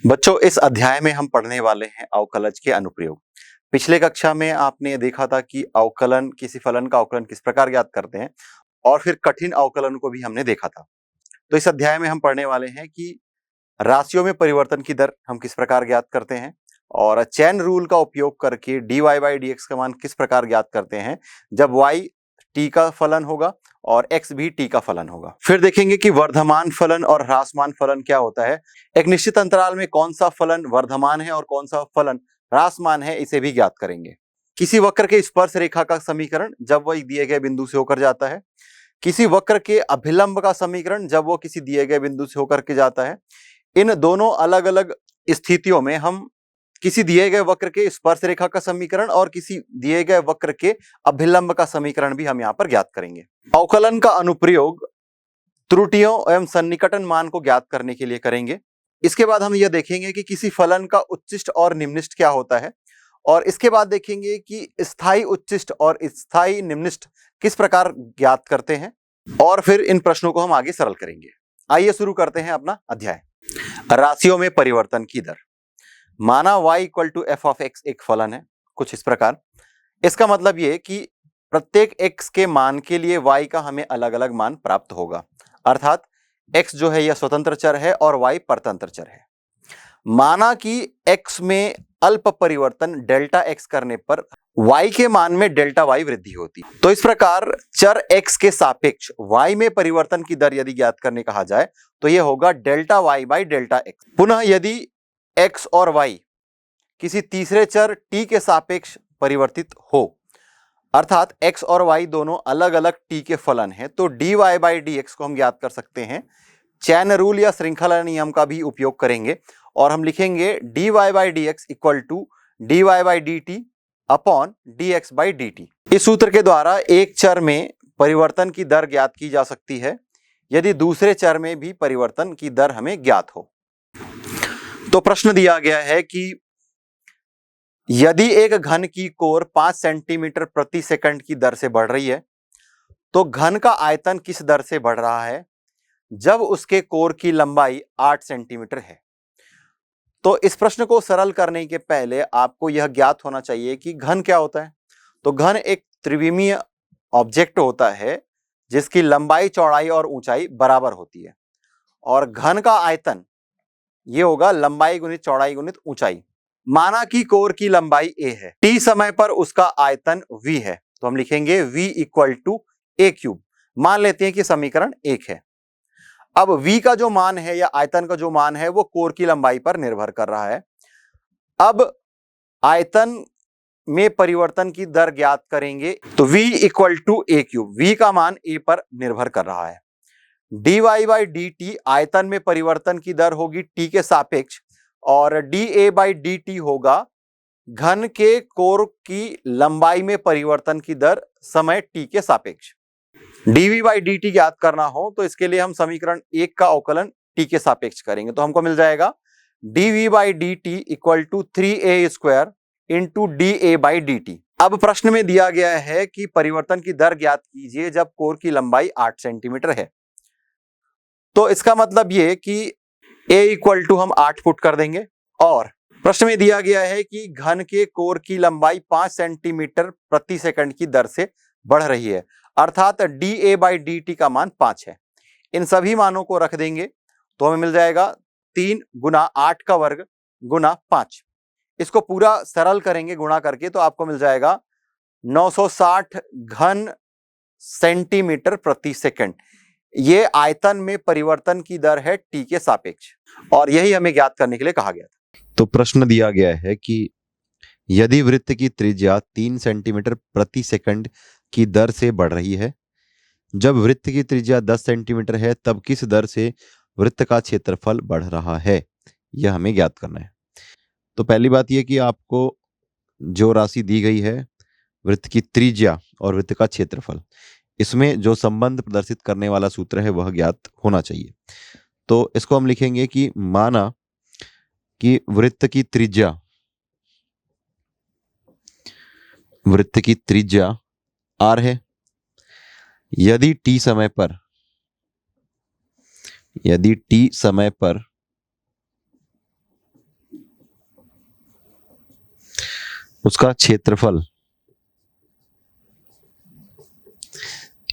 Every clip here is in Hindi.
बच्चों, इस अध्याय में हम पढ़ने वाले हैं अवकलज के अनुप्रयोग। पिछले कक्षा में आपने देखा था कि अवकलन, किसी फलन का अवकलन किस प्रकार ज्ञात करते हैं, और फिर कठिन अवकलन को भी हमने देखा था। तो इस अध्याय में हम पढ़ने वाले हैं कि राशियों में परिवर्तन की दर हम किस प्रकार ज्ञात करते हैं, और चेन रूल का उपयोग करके dy बाई dx का मान किस प्रकार ज्ञात करते हैं जब y t का फलन होगा और x भी t का फलन होगा। फिर देखेंगे कि वर्धमान फलन और ह्रासमान फलन क्या होता है, एक निश्चित अंतराल में कौन सा फलन वर्धमान है और कौन सा फलन ह्रासमान है, इसे भी ज्ञात करेंगे। किसी वक्र के स्पर्श रेखा का समीकरण जब वह दिए गए बिंदु से होकर जाता है, किसी वक्र के अभिलंब का समीकरण जब वो किसी दिए गए बिंदु से होकर के जाता है। इन दोनों अलग अलग स्थितियों में हम किसी दिए गए वक्र के स्पर्श रेखा का समीकरण और किसी दिए गए वक्र के अभिलंब का समीकरण भी हम यहाँ पर ज्ञात करेंगे। अवकलन का अनुप्रयोग त्रुटियों एवं सन्निकटन मान को ज्ञात करने के लिए करेंगे। इसके बाद हम यह देखेंगे कि किसी फलन का उच्चिष्ट और निम्निष्ट क्या होता है, और इसके बाद देखेंगे कि स्थायी उच्चिष्ट और स्थायी निम्निष्ट किस प्रकार ज्ञात करते हैं, और फिर इन प्रश्नों को हम आगे सरल करेंगे। आइए शुरू करते हैं अपना अध्याय। राशियों में परिवर्तन की दर। माना y equal to f of x एक फलन है कुछ इस प्रकार। इसका मतलब ये कि प्रत्येक x के मान के लिए y का हमें अलग अलग मान प्राप्त होगा, अर्थात x जो है यह स्वतंत्र चर है और y परतंत्र चर है। माना कि x में अल्प परिवर्तन डेल्टा x करने पर y के मान में डेल्टा y वृद्धि होती है। तो इस प्रकार चर x के सापेक्ष y में परिवर्तन की दर यदि ज्ञात करने कहा जाए तो यह होगा delta y by delta x। पुनः यदि x और y किसी तीसरे चर t के सापेक्ष परिवर्तित हो, अर्थात x और y दोनों अलग अलग t के फलन हैं, तो dy बाई dx को हम ज्ञात कर सकते हैं। चैन रूल या श्रृंखला नियम का भी उपयोग करेंगे और हम लिखेंगे dy by dx equal to dy by dt upon dx by dt। इस सूत्र के द्वारा एक चर में परिवर्तन की दर ज्ञात की जा सकती है यदि दूसरे चर में भी परिवर्तन की दर हमें ज्ञात हो। तो प्रश्न दिया गया है कि यदि एक घन की कोर 5 सेंटीमीटर प्रति सेकंड की दर से बढ़ रही है तो घन का आयतन किस दर से बढ़ रहा है जब उसके कोर की लंबाई 8 सेंटीमीटर है। तो इस प्रश्न को सरल करने के पहले आपको यह ज्ञात होना चाहिए कि घन क्या होता है। तो घन एक त्रिविमीय ऑब्जेक्ट होता है जिसकी लंबाई, चौड़ाई और ऊंचाई बराबर होती है, और घन का आयतन ये होगा लंबाई गुणित चौड़ाई गुणित ऊंचाई। माना कि कोर की लंबाई a है, t समय पर उसका आयतन v है, तो हम लिखेंगे v equal to a cube. मान लेते हैं कि समीकरण 1 है। अब v का जो मान है या आयतन का जो मान है वो कोर की लंबाई पर निर्भर कर रहा है। अब आयतन में परिवर्तन की दर ज्ञात करेंगे तो v equal to a cube, v का मान a पर निर्भर कर रहा है। dy बाई dt आयतन में परिवर्तन की दर होगी t के सापेक्ष, और dA बाई dt होगा घन के कोर की लंबाई में परिवर्तन की दर समय t के सापेक्ष। dV बाई dt ज्ञात करना हो तो इसके लिए हम समीकरण 1 का अवकलन t के सापेक्ष करेंगे, तो हमको मिल जाएगा dV by dt equal to 3a square into dA by dt। अब प्रश्न में दिया गया है कि परिवर्तन की दर ज्ञात कीजिए जब कोर की लंबाई 8 सेंटीमीटर है। तो इसका मतलब ये कि a इक्वल टू हम 8 फुट कर देंगे, और प्रश्न में दिया गया है कि घन के कोर की लंबाई 5 सेंटीमीटर प्रति सेकंड की दर से बढ़ रही है, अर्थात dA बाई dt का मान 5 है। इन सभी मानों को रख देंगे तो हमें मिल जाएगा 3 गुना 8 का वर्ग गुना 5। इसको पूरा सरल करेंगे गुणा करके तो आपको मिल जाएगा 960 घन सेंटीमीटर प्रति सेकंड। ये आयतन में परिवर्तन की दर है t के सापेक्ष, और यही हमें ज्ञात करने के लिए कहा गया था। तो प्रश्न दिया गया है कि यदि वृत्त की त्रिज्या 3 सेंटीमीटर प्रति सेकंड की दर से बढ़ रही है, जब वृत्त की त्रिज्या 10 सेंटीमीटर है तब किस दर से वृत्त का क्षेत्रफल बढ़ रहा है, यह हमें ज्ञात करना है। तो पहली बात यह कि आपको जो राशि दी गई है वृत्त की त्रिज्या और वृत्त का क्षेत्रफल, इसमें जो संबंध प्रदर्शित करने वाला सूत्र है वह ज्ञात होना चाहिए। तो इसको हम लिखेंगे कि माना कि वृत्त की त्रिज्या r है। यदि t समय पर उसका क्षेत्रफल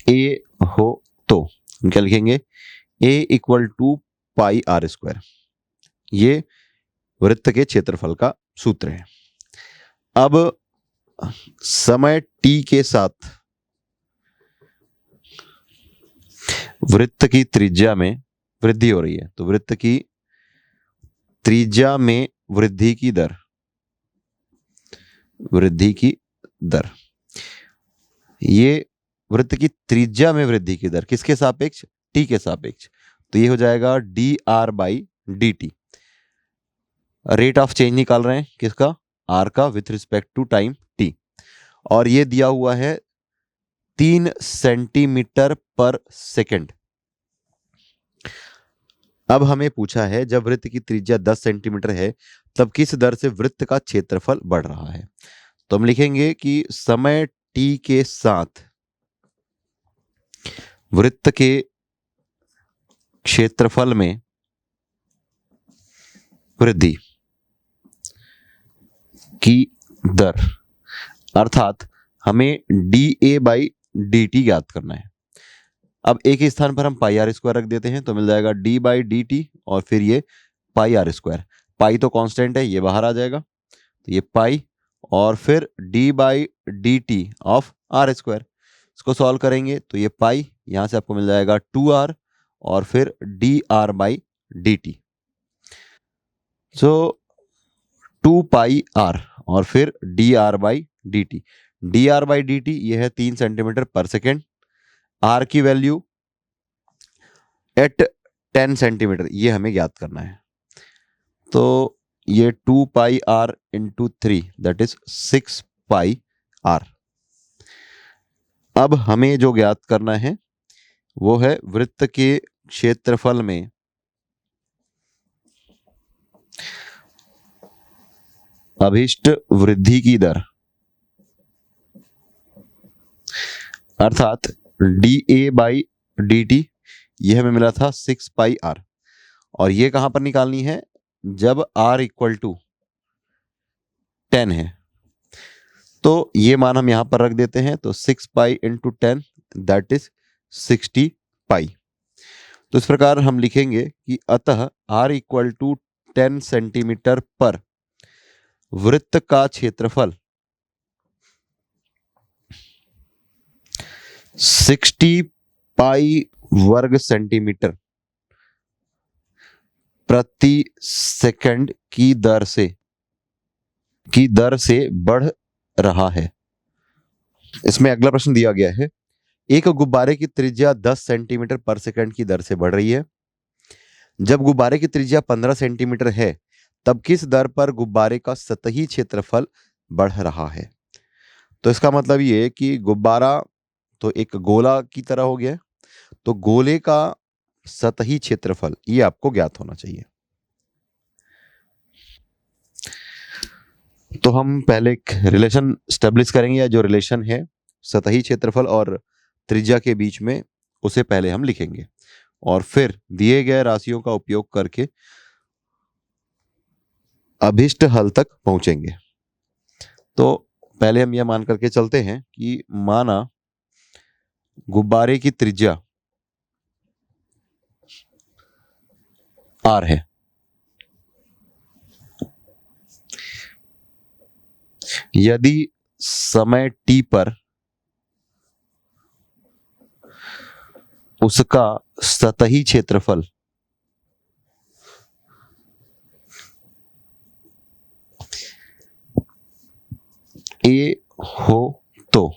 ए हो तो हम क्या लिखेंगे, A equal to pi r square. ये वृत्त के क्षेत्रफल का सूत्र है। अब समय टी के साथ वृत्त की त्रिज्या में वृद्धि हो रही है, तो वृत्त की त्रिज्या में वृद्धि की दर ये वृत्त की त्रिज्या में वृद्धि की दर किसके सापेक्ष, टी के सापेक्ष। तो ये हो जाएगा d r by d t. Rate of change निकाल रहे हैं किसका, आर का, with respect to time t. और ये दिया हुआ है 3 सेंटीमीटर पर सेकेंड। अब हमें पूछा है जब वृत्त की त्रिज्या 10 सेंटीमीटर है तब किस दर से वृत्त का क्षेत्रफल बढ़ रहा है। तो हम लिखेंगे कि समय टी के साथ वृत्त के क्षेत्रफल में वृद्धि की दर, अर्थात हमें D a by d T ज्ञात करना है। अब एक ही स्थान पर हम पाई आर स्क्वायर रख देते हैं तो मिल जाएगा डी बाई डी टी और फिर ये पाई आर स्क्वायर। पाई तो कांस्टेंट है, ये बाहर आ जाएगा, तो ये पाई और फिर d by d t of r square. इसको सॉल्व करेंगे तो ये पाई, यहां से आपको मिल जाएगा 2r और फिर d r by d t. So 2 pi r और फिर d r by d t. D r by d t ये है 3 सेंटीमीटर पर सेकेंड। आर की वैल्यू एट 10 सेंटीमीटर ये हमें ज्ञात करना है। तो ये 2 pi r into 3 that is 6 pi r. अब हमें जो ज्ञात करना है वो है वृत्त के क्षेत्रफल में अभीष्ट वृद्धि की दर, अर्थात d a by d T यह हमें मिला था 6 पाई आर। और ये कहां पर निकालनी है, जब r इक्वल टू 10 है। तो ये मान हम यहां पर रख देते हैं, तो 6 पाई इंटू 10 दैट इज 60 पाई। तो इस प्रकार हम लिखेंगे कि अतः r इक्वल टू 10 सेंटीमीटर पर वृत्त का क्षेत्रफल 60 पाई वर्ग सेंटीमीटर प्रति सेकंड की दर से बढ़ रहा है। इसमें अगला प्रश्न दिया गया है, एक गुब्बारे की त्रिज्या 10 सेंटीमीटर पर सेकंड की दर से बढ़ रही है। जब गुब्बारे की त्रिज्या 15 सेंटीमीटर है तब किस दर पर गुब्बारे का सतही क्षेत्रफल बढ़ रहा है। तो इसका मतलब ये है कि गुब्बारा तो एक गोला की तरह हो गया, तो गोले का सतही क्षेत्रफल ये आपको ज्ञात होना चाहिए। तो हम पहले एक रिलेशन स्टेब्लिश करेंगे, या जो रिलेशन है सतही क्षेत्रफल और त्रिज्या के बीच में उसे पहले हम लिखेंगे और फिर दिए गए राशियों का उपयोग करके अभिष्ट हल तक पहुंचेंगे। तो पहले हम यह मान करके चलते हैं कि माना गुब्बारे की त्रिज्या r है, यदि समय t पर उसका सतही क्षेत्रफल a हो तो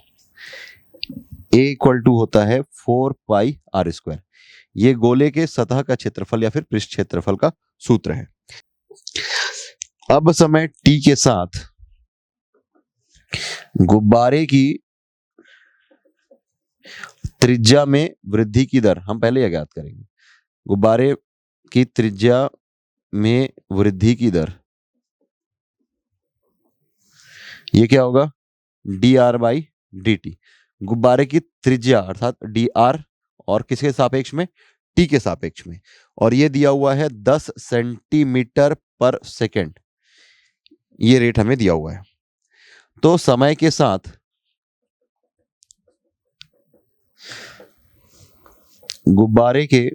a इक्वल टू होता है 4 पाई आर स्क्वायर। ये गोले के सतह का क्षेत्रफल या फिर पृष्ठ क्षेत्रफल का सूत्र है। अब समय t के साथ गुब्बारे की त्रिज्या में वृद्धि की दर हम पहले यह ज्ञात करेंगे। गुब्बारे की त्रिज्या में वृद्धि की दर ये क्या होगा, D r by d T. गुब्बारे की त्रिज्या अर्थात डी आर और किसके सापेक्ष में, टी के सापेक्ष में, और ये दिया हुआ है 10 सेंटीमीटर पर सेकेंड। ये रेट हमें दिया हुआ है। तो समय के साथ गुब्बारे के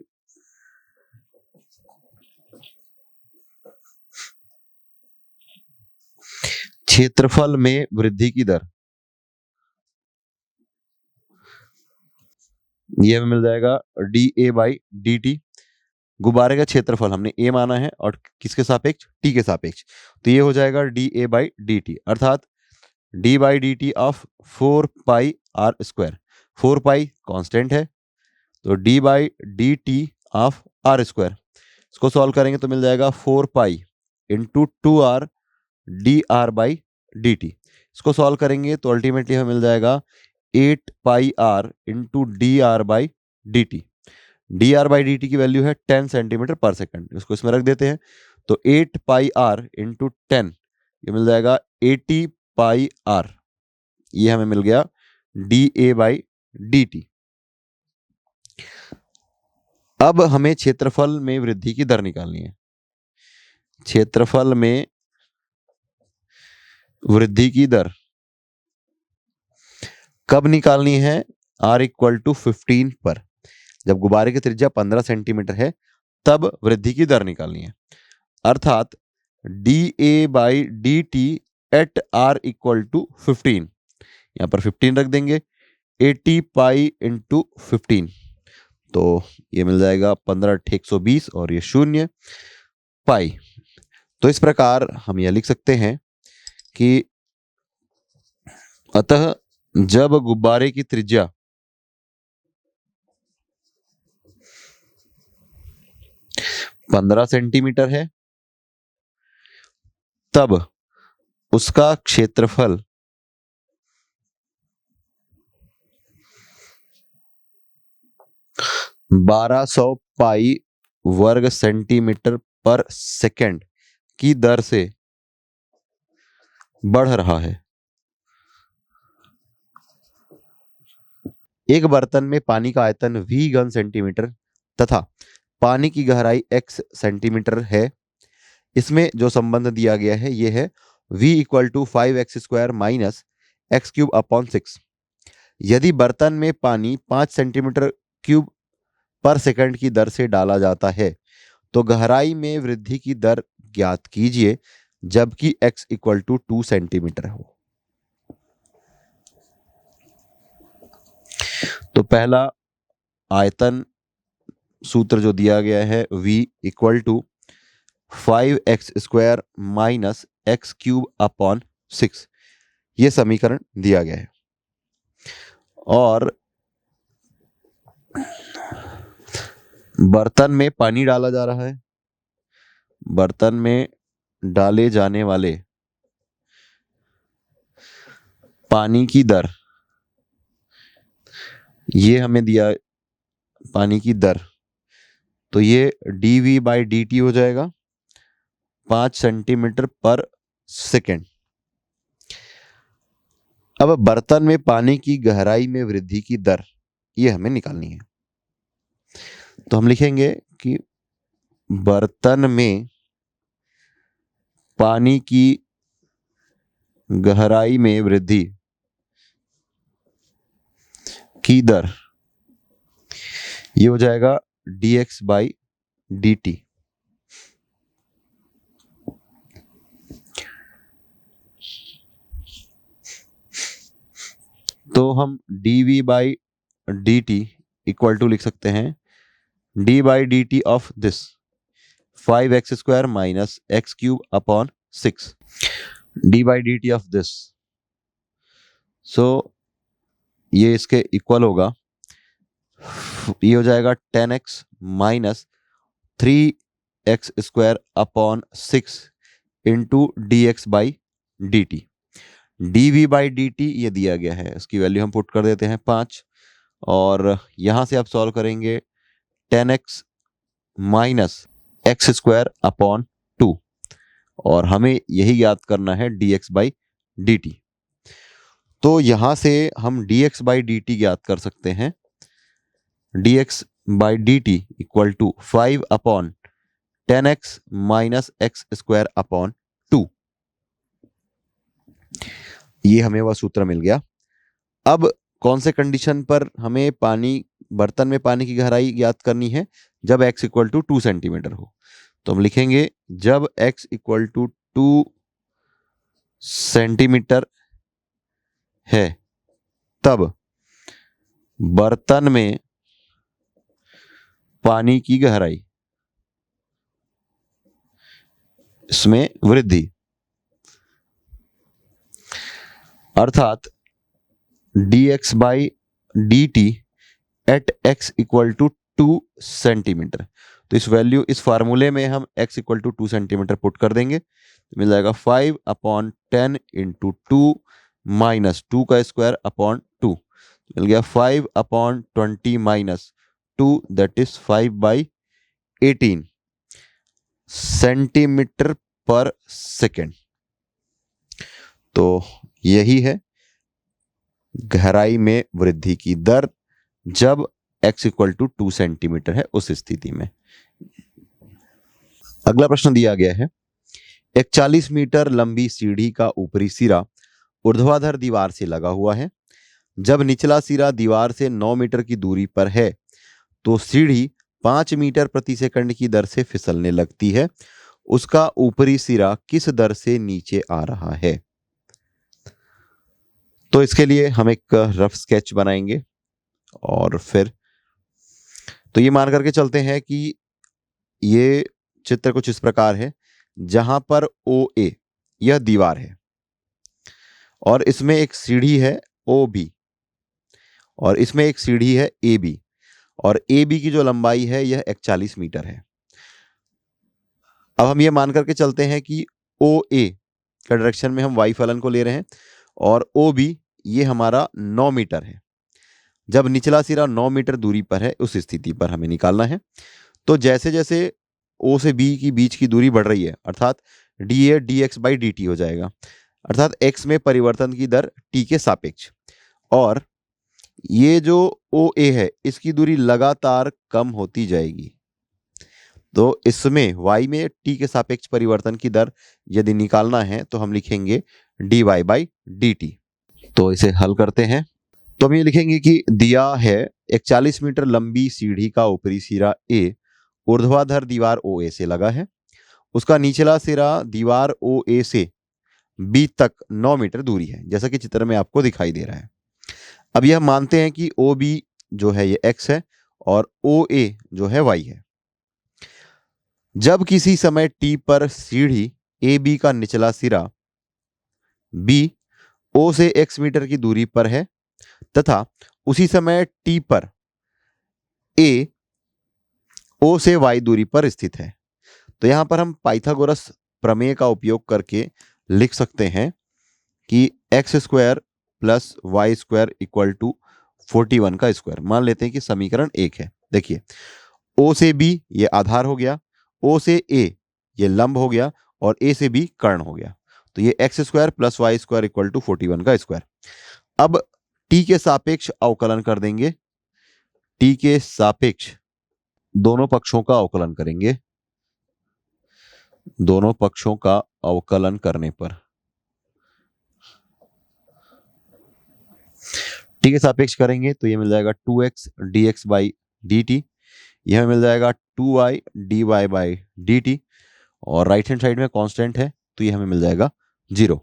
क्षेत्रफल में वृद्धि की दर, ये हमें मिल जाएगा d a by d T. गुब्बारे का क्षेत्रफल हमने ए माना है और किसके सापेक्ष, टी के सापेक्ष, तो ये हो जाएगा d a by d t, अर्थात d by d t of 4 pi r square. 4 pi constant है, तो d by d t of r square, इसको सॉल्व करेंगे तो मिल जाएगा 4 pi into 2r d r by d t. इसको सॉल्व करेंगे तो अल्टीमेटली हमें मिल जाएगा 8 pi r into d r by d t. D r by d t की वैल्यू है 10 सेंटीमीटर पर सेकंड, इसको इसमें रख देते हैं, तो 8 पाई आर इंटू 10, ये मिल जाएगा 80 पाई आर, ये हमें मिल गया D a by d T. अब हमें क्षेत्रफल में वृद्धि की दर निकालनी है। क्षेत्रफल में वृद्धि की दर कब निकालनी है, r इक्वल टू 15 पर। जब गुब्बारे की त्रिज्या 15 सेंटीमीटर है तब वृद्धि की दर निकालनी है, अर्थात d a by d t at r equal to 15, यहां पर 15 रख देंगे, 80 पाई इंटू 15, तो ये मिल जाएगा 15 × 120 और ये 0 पाई। तो इस प्रकार हम यह लिख सकते हैं कि अतः जब गुब्बारे की त्रिज्या 15 सेंटीमीटर है तब उसका क्षेत्रफल 1200 पाई वर्ग सेंटीमीटर पर सेकंड की दर से बढ़ रहा है। एक बर्तन में पानी का आयतन v घन सेंटीमीटर तथा पानी की गहराई x सेंटीमीटर है। इसमें जो संबंध दिया गया है यह है v equal to 5x² minus x³ upon 6। यदि बर्तन में पानी 5 सेंटीमीटर क्यूब पर सेकंड की दर से डाला जाता है तो गहराई में वृद्धि की दर ज्ञात कीजिए जबकि x इक्वल टू 2 सेंटीमीटर हो। तो पहला आयतन सूत्र जो दिया गया है v equal to 5x² minus x³ upon 6, ये समीकरण दिया गया है। और बर्तन में पानी डाला जा रहा है, बर्तन में डाले जाने वाले पानी की दर, ये हमें दिया पानी की दर, तो ये dv बाई dt हो जाएगा 5 सेंटीमीटर पर सेकेंड। अब बर्तन में पानी की गहराई में वृद्धि की दर ये हमें निकालनी है, तो हम लिखेंगे कि बर्तन में पानी की गहराई में वृद्धि की दर ये हो जाएगा dx बाई dt। तो हम dv by dt equal to लिख सकते हैं d by dt of this 5x² minus x³ upon 6, d by dt of this, so ये इसके इक्वल होगा, ये हो जाएगा 10x minus 3x² upon 6 into dx by dt। dv by dt ये दिया गया है, इसकी वैल्यू हम पुट कर देते हैं 5, और यहां से आप सॉल्व करेंगे 10x माइनस x² अपॉन 2, और हमें यही याद करना है dx बाई dt। तो यहां से हम dx बाई dt ज्ञात कर सकते हैं, dx by dt equal to 5 upon 10x minus x² upon 2। ये हमें वह सूत्र मिल गया। अब कौन से कंडीशन पर हमें बर्तन में पानी की गहराई ज्ञात करनी है? जब x इक्वल टू 2 सेंटीमीटर हो। तो हम लिखेंगे जब x इक्वल टू 2 सेंटीमीटर है तब बर्तन में पानी की गहराई, इसमें वृद्धि, अर्थात dx by dt at x equal to 2 centimetre. तो इस फार्मूले में हम x equal to 2 centimetre put कर देंगे, तो मिल जाएगा 5/10 इंटू 2 माइनस 2 का स्क्वायर अपॉन 2, मिल गया 5/20 माइनस 2 दैट इज 5/18 सेंटीमीटर पर सेकेंड। तो यही है गहराई में वृद्धि की दर जब x इक्वल टू 2 सेंटीमीटर है उस स्थिति में। अगला प्रश्न दिया गया है, एक 40 मीटर लंबी सीढ़ी का ऊपरी सिरा ऊर्ध्वाधर दीवार से लगा हुआ है। जब निचला सिरा दीवार से 9 मीटर की दूरी पर है तो सीढ़ी 5 मीटर प्रति सेकंड की दर से फिसलने लगती है। उसका ऊपरी सिरा किस दर से नीचे आ रहा है? तो इसके लिए हम एक रफ स्केच बनाएंगे और फिर तो ये मान करके चलते हैं कि ये चित्र कुछ इस प्रकार है, जहां पर OA यह दीवार है और इसमें एक सीढ़ी है OB और इसमें एक सीढ़ी है AB और AB की जो लंबाई है यह 41 मीटर है। अब हम ये मान करके चलते हैं कि OA का डायरेक्शन में हम y फलन को ले रहे हैं और OB ये हमारा 9 मीटर है। जब निचला सिरा 9 मीटर दूरी पर है उस स्थिति पर हमें निकालना है। तो जैसे जैसे O से B की बीच की दूरी बढ़ रही है अर्थात dA dx बाई dt हो जाएगा, अर्थात x में परिवर्तन की दर t के सापेक्ष, और ये जो OA है इसकी दूरी लगातार कम होती जाएगी। तो इसमें y में t के सापेक्ष परिवर्तन की दर यदि निकालना है तो हम लिखेंगे dy बाई dt। तो इसे हल करते हैं। तो हम ये लिखेंगे कि दिया है एक 40 मीटर लंबी सीढ़ी का ऊपरी सिरा A ऊर्ध्वाधर दीवार OA से लगा है। उसका निचला सिरा दीवार OA से B तक 9 मीटर दूरी है, जैसा कि चित्र में आपको दिखाई दे रहा है। अब यह मानते हैं कि OB जो है ये x है और OA जो है y है। जब किसी समय t पर सीढ़ी AB का निचला सिरा B O से x मीटर की दूरी पर है तथा उसी समय t पर A O से y दूरी पर स्थित है, तो यहां पर हम पाइथागोरस प्रमेय का उपयोग करके लिख सकते हैं कि x square plus y square equal to 41 का स्क्वायर। मान लेते हैं कि समीकरण 1 है। देखिए O से B ये आधार हो गया, O से A ये लंब हो गया और A से B कर्ण हो गया, तो ये x square plus y square equal to 41 का स्क्वायर। अब t के सापेक्ष अवकलन कर देंगे, t के सापेक्ष दोनों पक्षों का अवकलन करेंगे। दोनों पक्षों का अवकलन करने पर t के सापेक्ष करेंगे तो ये मिल जाएगा 2x dx बाई dt, यह मिल जाएगा 2y dy बाई dt और राइट हैंड साइड में कांस्टेंट है तो ये हमें मिल जाएगा 0।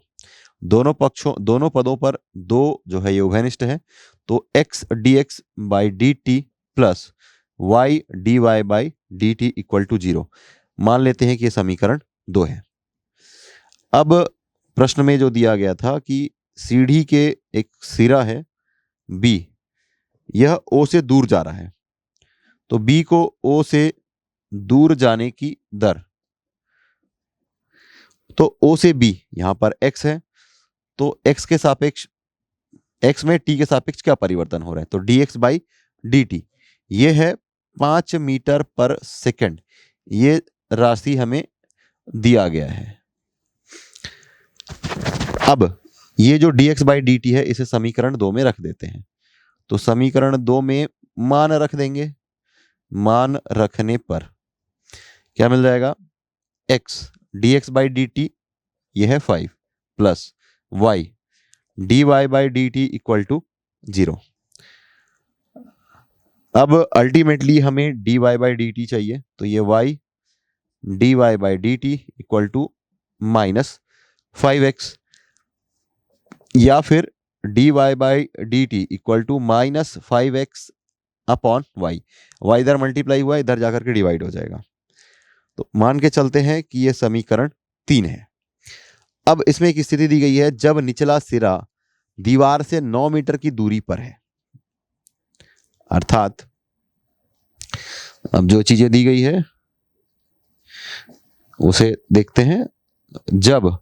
दोनों पदों पर 2 जो है ये उभयनिष्ठ है, तो x dx by dt plus y dy by dt equal to 0। मान लेते हैं कि ये समीकरण 2 है। अब प्रश्न में जो दिया गया था कि सीढ़ी के एक सिरा है B, यह O से दूर जा रहा है, तो B को O से दूर जाने की दर, तो O से B यहां पर x है, तो x के सापेक्ष x में t के सापेक्ष क्या परिवर्तन हो रहा है, तो dx बाई dt ये है 5 मीटर पर सेकंड, ये राशि हमें दिया गया है। अब ये जो dx बाई dt है इसे समीकरण 2 में रख देते हैं, तो समीकरण 2 में मान रख देंगे। मान रखने पर क्या मिल जाएगा, x dx बाई dt ये है 5 plus y dy by d t equal to 0। अब अल्टीमेटली हमें dy बाई डी टी चाहिए, तो ये y dy by d t equal to -5x, या फिर dy by d t equal to -5x upon y। y इधर मल्टीप्लाई हुआ, इधर जाकर के डिवाइड हो जाएगा। तो मान के चलते हैं कि ये समीकरण 3 है। अब इसमें एक स्थिति दी गई है जब निचला सिरा दीवार से 9 मीटर की दूरी पर है, अर्थात अब जो चीजें दी गई है उसे देखते हैं। जब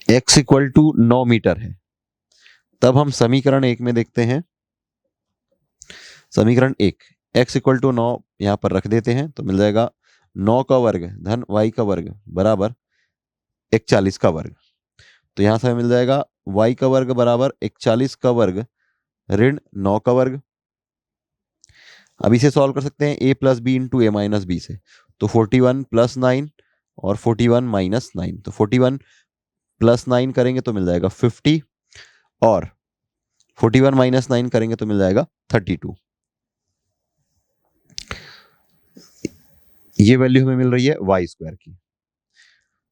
x इक्वल टू 9 मीटर है, तब हम समीकरण 1 में देखते हैं। समीकरण 1, x इक्वल टू 9 यहां पर रख देते हैं, तो मिल जाएगा 9 का वर्ग धन y का वर्ग बराबर 41 का वर्ग। तो यहां से हमें मिल जाएगा y का वर्ग बराबर 41 का वर्ग ऋण 9 का वर्ग। अब इसे सॉल्व कर सकते हैं a plus b into a minus b से, तो 41 प्लस 9 और 41 माइनस 9, तो 41 प्लस 9 करेंगे तो मिल जाएगा 50, और 41 माइनस 9 करेंगे तो मिल जाएगा 32। ये वैल्यू हमें मिल रही है वाई स्क्वायर की।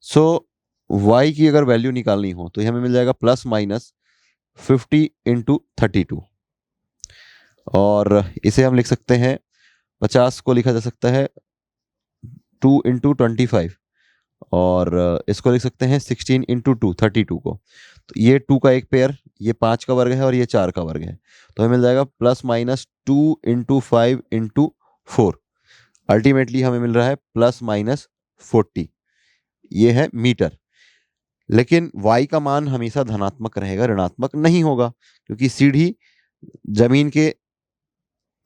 सो y की अगर वैल्यू निकालनी हो तो हमें मिल जाएगा प्लस माइनस 50 इंटू 32, और इसे हम लिख सकते हैं 50 को लिखा जा सकता है 2 इंटू 25, और इसको लिख सकते हैं 16 इंटू 2 32 को। तो ये 2 का एक पेयर, ये 5 का वर्ग है और ये 4 का वर्ग है, तो हमें मिल जाएगा plus minus 2 into 5 into 4। Ultimately हमें मिल रहा है प्लस माइनस 40, ये है मीटर। लेकिन y का मान हमेशा धनात्मक रहेगा, ऋणात्मक नहीं होगा, क्योंकि सीढ़ी जमीन के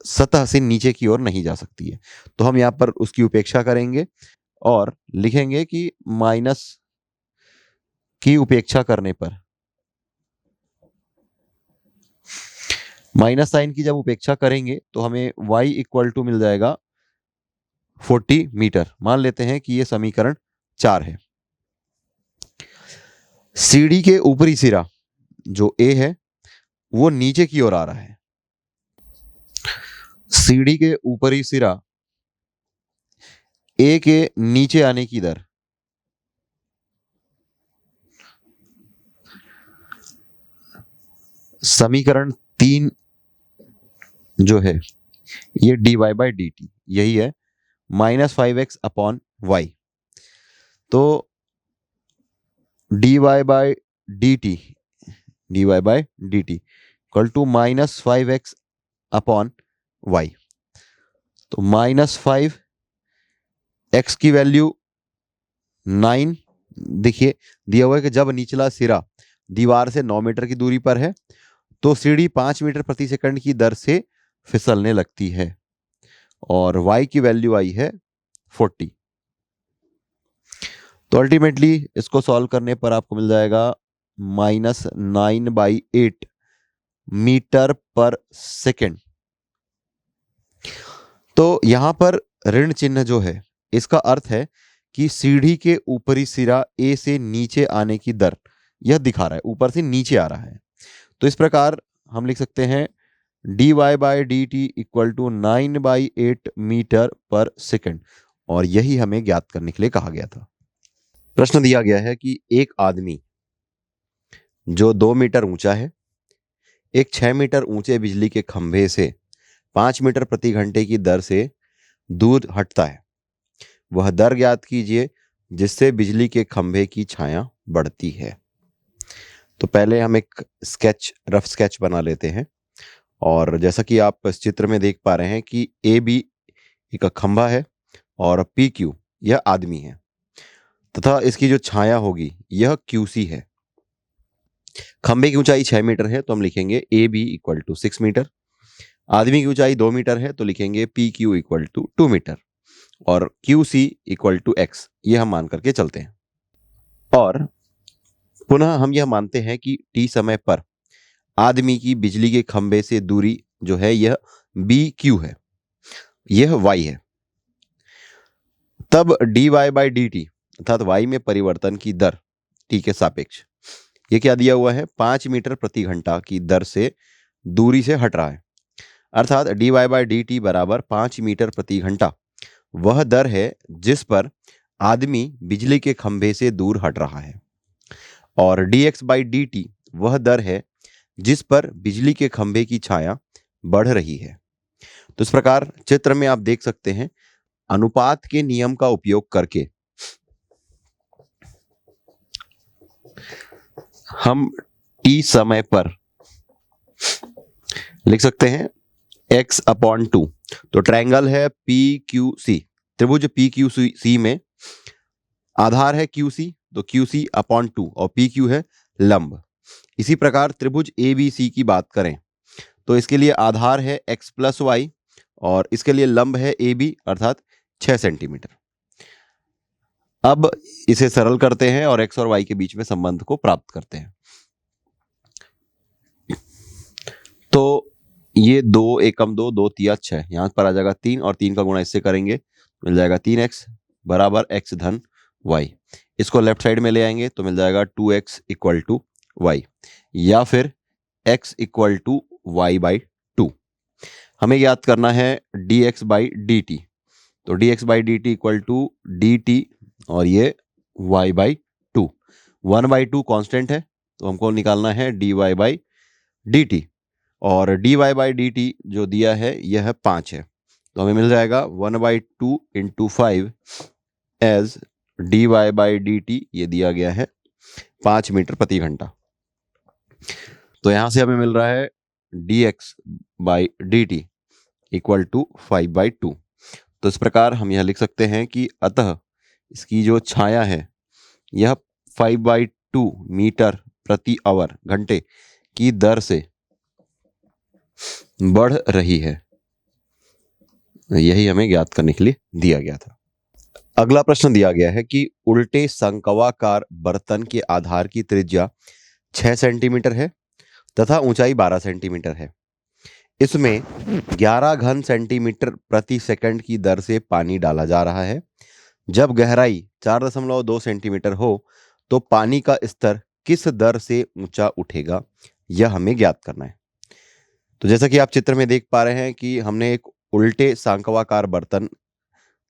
सतह से नीचे की ओर नहीं जा सकती है। तो हम यहाँ पर उसकी उपेक्षा करेंगे और लिखेंगे कि माइनस की उपेक्षा करने पर, माइनस साइन की जब उपेक्षा करेंगे तो हमें y इक्वल टू मिल जाएगा 40 मीटर। मान लेते हैं कि यह समीकरण 4 है। सीढ़ी के ऊपरी सिरा जो a है वो नीचे की ओर आ रहा है। सीढ़ी के ऊपरी सिरा a के नीचे आने की दर समीकरण 3 जो है ये dy बाई डी टी यही है -5x अपॉन वाई। तो dy by d t equal to -5x upon y. तो -5x की वैल्यू 9, देखिए दिया हुआ है कि जब निचला सिरा दीवार से 9 मीटर की दूरी पर है तो सीढ़ी 5 मीटर प्रति सेकंड की दर से फिसलने लगती है, और y की वैल्यू आई है 40। तो अल्टीमेटली इसको सॉल्व करने पर आपको मिल जाएगा -9/8 मीटर पर सेकंड। तो यहां पर ऋण चिन्ह जो है इसका अर्थ है कि सीढ़ी के ऊपरी सिरा a से नीचे आने की दर यह दिखा रहा है, ऊपर से नीचे आ रहा है। तो इस प्रकार हम लिख सकते हैं dy by d t equal to 9/8 metre पर सेकंड, और यही हमें ज्ञात करने के लिए कहा गया था। प्रश्न दिया गया है कि एक आदमी जो 2 मीटर ऊंचा है एक 6 मीटर ऊंचे बिजली के खंभे से 5 मीटर प्रति घंटे की दर से दूर हटता है, वह दर ज्ञात कीजिए जिससे बिजली के खंभे की छाया बढ़ती है। तो पहले हम एक रफ स्केच बना लेते हैं, और जैसा कि आप इस चित्र में देख पा रहे हैं कि ए बी एक खंभा है और पी क्यू यह आदमी है, तथा इसकी जो छाया होगी यह क्यूसी है। खंभे की ऊंचाई 6 मीटर है तो हम लिखेंगे A B equal to 6 metre. आदमी की ऊंचाई 2 मीटर है तो लिखेंगे P Q equal to 2 metre, और Q C equal to X, ये हम मान करके चलते हैं। और पुनः हम यह मानते हैं कि टी समय पर आदमी की बिजली के खंभे से दूरी जो है यह बी क्यू है, यह y है। तब dy बाई डी टी अर्थात y में परिवर्तन की दर t के सापेक्ष ये क्या दिया हुआ है, 5 मीटर प्रति घंटा की दर से दूरी से हट रहा है। अर्थात dy बाई डी टी बराबर 5 मीटर प्रति घंटा वह दर है जिस पर आदमी बिजली के खंभे से दूर हट रहा है, और dx बाई डी टी वह दर है जिस पर बिजली के खंभे की छाया बढ़ रही है। तो इस प्रकार चित्र में आप देख सकते हैं, अनुपात के नियम का उपयोग करके हम t समय पर लिख सकते हैं x अपॉन 2। तो ट्रायंगल है PQC, त्रिभुज PQC में आधार है QC, तो QC अपॉन 2 और PQ है लंब। इसी प्रकार त्रिभुज ABC की बात करें तो इसके लिए आधार है x प्लस वाई और इसके लिए लंब है AB अर्थात 6 सेंटीमीटर। अब इसे सरल करते हैं और x और y के बीच में संबंध को प्राप्त करते हैं। तो ये 2 एकम 2, 2 तिया 6, यहाँ पर आ जाएगा 3 और 3 का गुणा इससे करेंगे मिल जाएगा 3x बराबर x धन y। इसको लेफ्ट साइड में ले आएंगे तो मिल जाएगा 2x इक्वल टू y, या फिर x equal to y by 2। हमें याद करना है dx बाई डी टी, तो dx by d t equal to dt और ये y बाई 2। 1/2 कांस्टेंट है तो हमको निकालना है dy बाई डी टी, और dy बाई डी टी जो दिया है यह 5 है, तो हमें मिल जाएगा 1/2 into 5 as dy by d t, ये दिया गया है 5 मीटर प्रति घंटा। तो यहां से हमें मिल रहा है dx by d t equal to 5/2। तो इस प्रकार हम यह लिख सकते हैं कि अतः इसकी जो छाया है यह 5/2 मीटर प्रति आवर घंटे की दर से बढ़ रही है। यही हमें ज्ञात करने के लिए दिया गया था। अगला प्रश्न दिया गया है कि उल्टे शंक्वाकार बर्तन के आधार की त्रिज्या 6 सेंटीमीटर है तथा ऊंचाई 12 सेंटीमीटर है। इसमें 11 घन सेंटीमीटर प्रति सेकंड की दर से पानी डाला जा रहा है। जब गहराई 4.2 सेंटीमीटर हो तो पानी का स्तर किस दर से ऊंचा उठेगा, यह हमें ज्ञात करना है। तो जैसा कि आप चित्र में देख पा रहे हैं कि हमने एक उल्टे शंक्वाकार बर्तन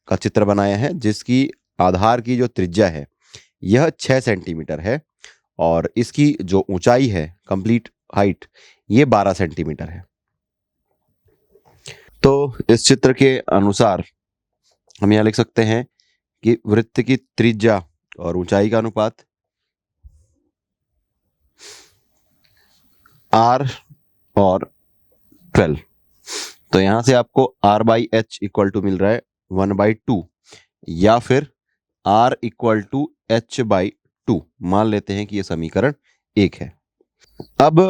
का चित्र बनाया है जिसकी आधार की जो त्रिज्या है यह 6 सेंटीमीटर है और इसकी जो ऊंचाई है कंप्लीट हाइट ये 12 सेंटीमीटर है। तो इस चित्र के अनुसार हम यह लिख सकते हैं कि वृत्त की त्रिज्या और ऊंचाई का अनुपात r और 12। तो यहां से आपको r by h equal to मिल रहा है 1/2 या फिर r equal to h by 2। मान लेते हैं कि यह समीकरण 1 है। अब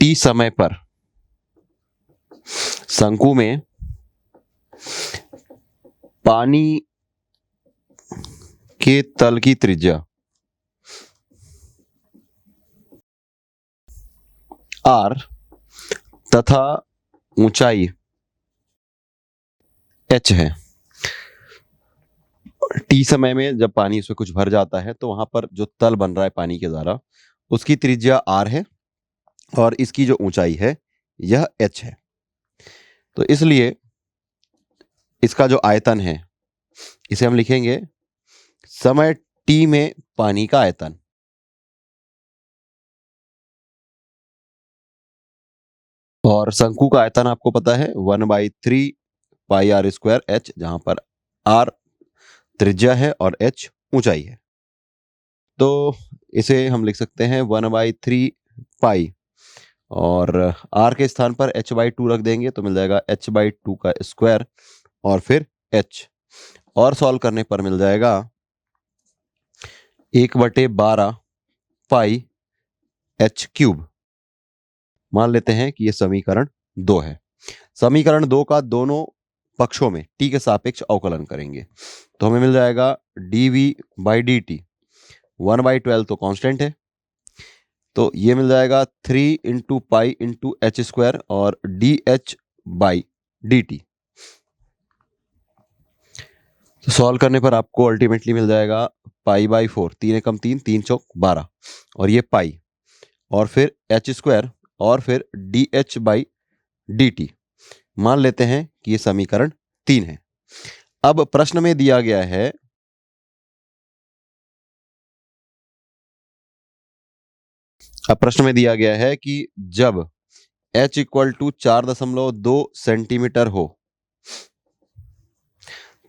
t समय पर शंकु में पानी के तल की त्रिज्या r तथा ऊंचाई h है। t समय में जब पानी इसमें कुछ भर जाता है तो वहां पर जो तल बन रहा है पानी के द्वारा उसकी त्रिज्या r है और इसकी जो ऊंचाई है यह h है। तो इसलिए इसका जो आयतन है इसे हम लिखेंगे समय t में पानी का आयतन। और शंकु का आयतन आपको पता है 1/3 पाई r स्क्वायर h, जहां पर r त्रिज्या है और h ऊंचाई है। तो इसे हम लिख सकते हैं 1/3 पाई और r के स्थान पर h/2 रख देंगे तो मिल जाएगा h/2 का स्क्वायर और फिर h, और सॉल्व करने पर मिल जाएगा 1/12 पाई h क्यूब। मान लेते हैं कि यह समीकरण 2 है। समीकरण 2 का दोनों पक्षों में t के सापेक्ष अवकलन करेंगे तो हमें मिल जाएगा dv बाई डी टी 1/12 तो कांस्टेंट है, तो ये मिल जाएगा 3 into pi into H square और dh बाई डी टी। तो सॉल्व करने पर आपको अल्टीमेटली मिल जाएगा पाई बाई 4, 3 एकम 3, 3 चौक 12, और ये पाई, और फिर एच स्क्वायर, और फिर D h by d T. मान लेते हैं कि ये समीकरण 3 है। अब प्रश्न में दिया गया है कि जब h इक्वल टू 4.2 सेंटीमीटर हो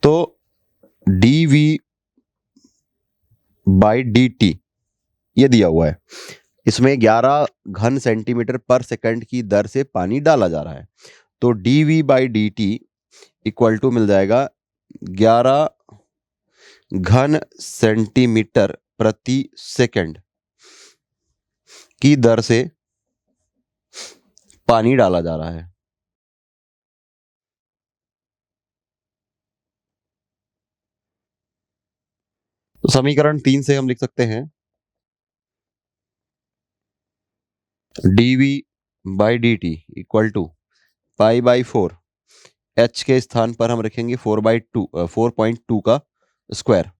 तो dv बाई डी टी ये दिया हुआ है। इसमें 11 घन सेंटीमीटर पर सेकंड की दर से पानी डाला जा रहा है। तो dv by d t equal to मिल जाएगा 11 घन सेंटीमीटर प्रति सेकंड की दर से पानी डाला जा रहा है। तो समीकरण 3 से हम लिख सकते हैं dv by d t equal to pi by 4, h के स्थान पर हम रखेंगे 4.2 का स्क्वायर,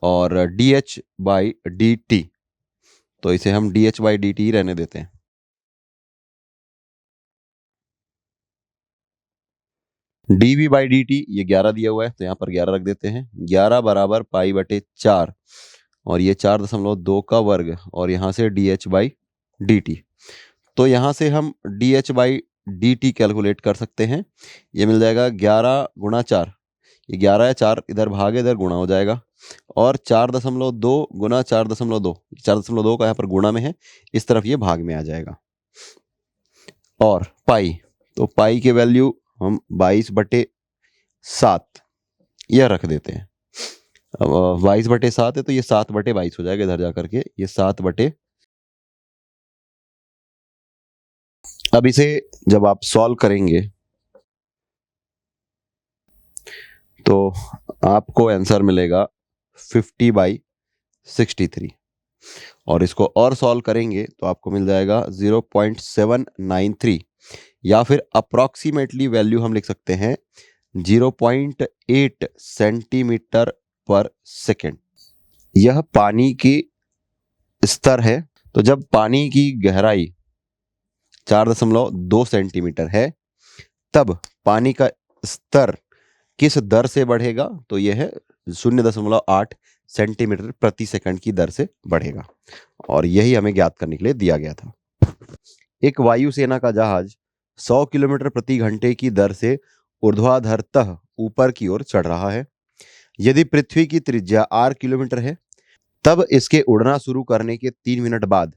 और dh बाई डी टी, तो इसे हम dh बाई डी टी रहने देते हैं। dv बाई डी टी ये 11 दिया हुआ है, तो यहाँ पर 11 रख देते हैं। 11 बराबर पाई बटे 4, और ये 4.2 का वर्ग, और यहाँ से dh बाई डी टी। तो यहाँ से हम dh by d T calculate कर सकते हैं। ये मिल जाएगा 11 गुणा 4, ये 11 या 4 इधर भागे इधर गुणा हो जाएगा, और 4.2 गुणा 4.2, 4.2 का यहाँ पर गुणा में है, इस तरफ ये भाग में आ जाएगा। और पाई, तो पाई के वैल्यू हम 22/7 यह रख देते हैं। अब 22/7 है तो ये 7/22 हो जाएगा इधर जा करके, ये 7 अब इसे जब आप सॉल्व करेंगे तो आपको आंसर मिलेगा 50/63, और इसको और सॉल्व करेंगे तो आपको मिल जाएगा 0.793, या फिर अप्रॉक्सीमेटली वैल्यू हम लिख सकते हैं 0.8 सेंटीमीटर पर सेकेंड। यह पानी की स्तर है। तो जब पानी की गहराई 4.2 सेंटीमीटर है तब पानी का स्तर किस दर से बढ़ेगा, तो यह है 0.8 सेंटीमीटर प्रति सेकंड की दर से बढ़ेगा, और यही हमें ज्ञात करने के लिए दिया गया था। एक वायुसेना का जहाज 100 किलोमीटर प्रति घंटे की दर से ऊर्ध्वाधरतः ऊपर की ओर चढ़ रहा है। यदि पृथ्वी की त्रिज्या r किलोमीटर है तब इसके उड़ना शुरू करने के 3 मिनट बाद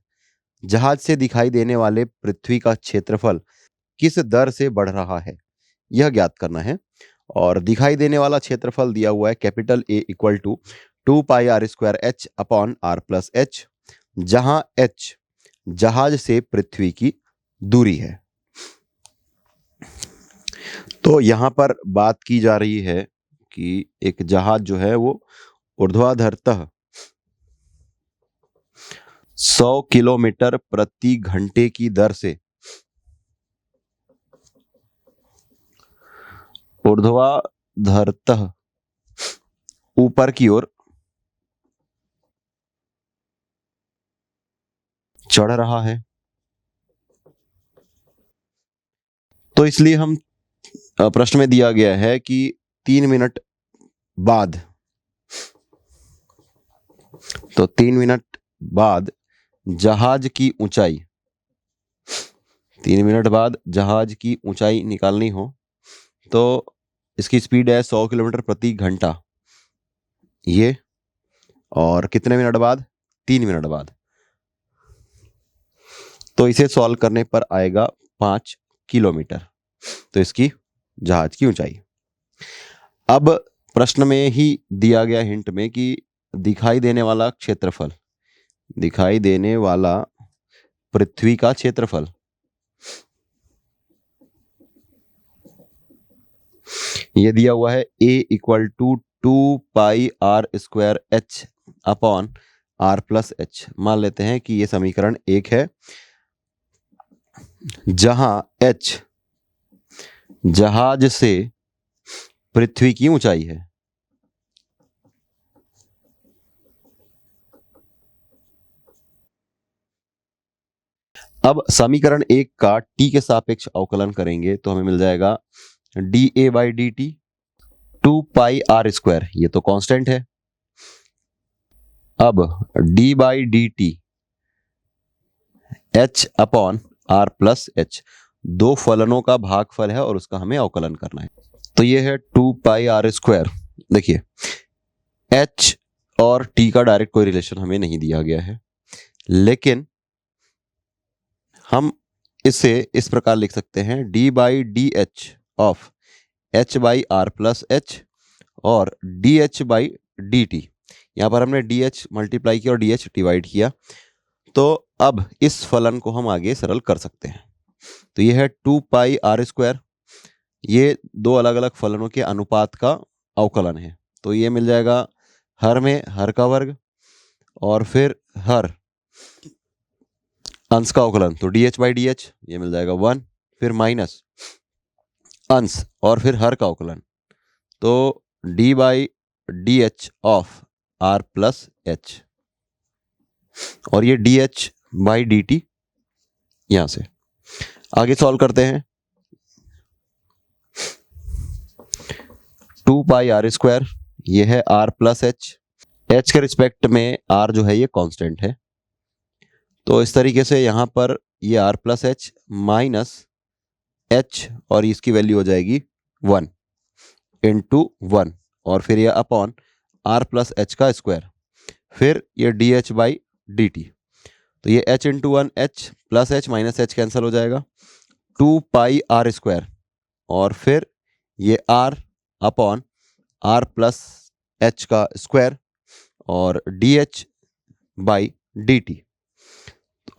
जहाज से दिखाई देने वाले पृथ्वी का क्षेत्रफल किस दर से बढ़ रहा है, यह ज्ञात करना है। और दिखाई देने वाला क्षेत्रफल दिया हुआ है capital A equal to 2πr² h upon r plus h, जहां h जहाज से पृथ्वी की दूरी है। तो यहां पर बात की जा रही है कि एक जहाज जो है वो ऊर्ध्वाधरतः 100 किलोमीटर प्रति घंटे की दर से ऊर्ध्वाधरतः ऊपर की ओर चढ़ रहा है। तो इसलिए हम प्रश्न में दिया गया है कि 3 मिनट बाद, तो 3 मिनट बाद जहाज की ऊंचाई, 3 मिनट बाद जहाज की ऊंचाई निकालनी हो तो इसकी स्पीड है 100 किलोमीटर प्रति घंटा, ये, और कितने मिनट बाद, 3 मिनट बाद। तो इसे सॉल्व करने पर आएगा 5 किलोमीटर, तो इसकी जहाज की ऊंचाई। अब प्रश्न में ही दिया गया हिंट में कि दिखाई देने वाला क्षेत्रफल, दिखाई देने वाला पृथ्वी का क्षेत्रफल, यह दिया हुआ है A equal to 2πr² h upon r plus h। मान लेते हैं कि यह समीकरण 1 है, जहां h जहाज से पृथ्वी की ऊंचाई है, अब समीकरण 1 का t के सापेक्ष अवकलन करेंगे तो हमें मिल जाएगा dA by d t 2 pi r square, ये तो कांस्टेंट है। अब d by d t h upon r plus h, दो फलनों का भागफल है और उसका हमें अवकलन करना है। तो ये है 2 पाई आर स्क्वायर। देखिए h और t का डायरेक्ट कोई रिलेशन हमें नहीं दिया गया है, लेकिन हम इसे इस प्रकार लिख सकते हैं d by d h of h by r plus h और dh बाई डी टी। यहाँ पर हमने dh मल्टीप्लाई किया और dh डिवाइड किया, तो अब इस फलन को हम आगे सरल कर सकते हैं। तो ये है 2 पाई आर स्क्वायर, ये दो अलग अलग फलनों के अनुपात का अवकलन है। तो ये मिल जाएगा हर में हर का वर्ग और फिर हर अंश का अवकलन, तो dh बाई डी एच ये मिल जाएगा 1, फिर माइनस अंश और फिर हर का अवकलन, तो d by d h of r plus h और ये dh बाई डी टी। यहां से आगे सॉल्व करते हैं। 2 पाई आर स्क्वायर, ये है r प्लस एच, h के रिस्पेक्ट में r जो है ये कांस्टेंट है, तो इस तरीके से यहाँ पर ये r plus H minus h और इसकी वैल्यू हो जाएगी 1 इंटू 1 और फिर ये अपॉन r प्लस एच का स्क्वायर, फिर ये dh बाई डी टी। तो ये h into 1 h plus h minus h cancel हो जाएगा, 2 पाई आर स्क्वायर और फिर ये r upon r plus h का स्क्वायर और dh by d t.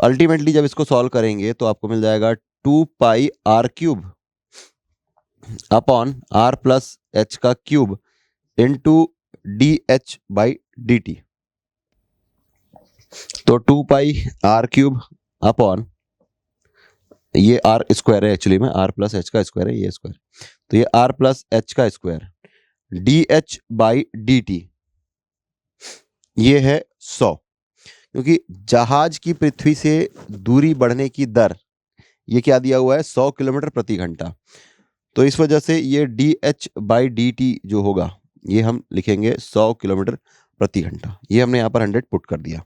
Ultimately जब इसको सॉल्व करेंगे तो आपको मिल जाएगा 2 pi r cube upon r plus h का cube into dh by d t. तो 2 पाई आर क्यूब अपॉन ये आर स्क्वायर है, एक्चुअली में आर प्लस एच का स्क्वायर है ये स्क्वायर, तो ये आर प्लस एच का square d h by d t, ये है 100। क्योंकि जहाज की पृथ्वी से दूरी बढ़ने की दर ये क्या दिया हुआ है 100 किलोमीटर प्रति घंटा, तो इस वजह से ये D h by d T जो होगा ये हम लिखेंगे 100 किलोमीटर प्रति घंटा। ये हमने यहाँ पर 100 पुट कर दिया।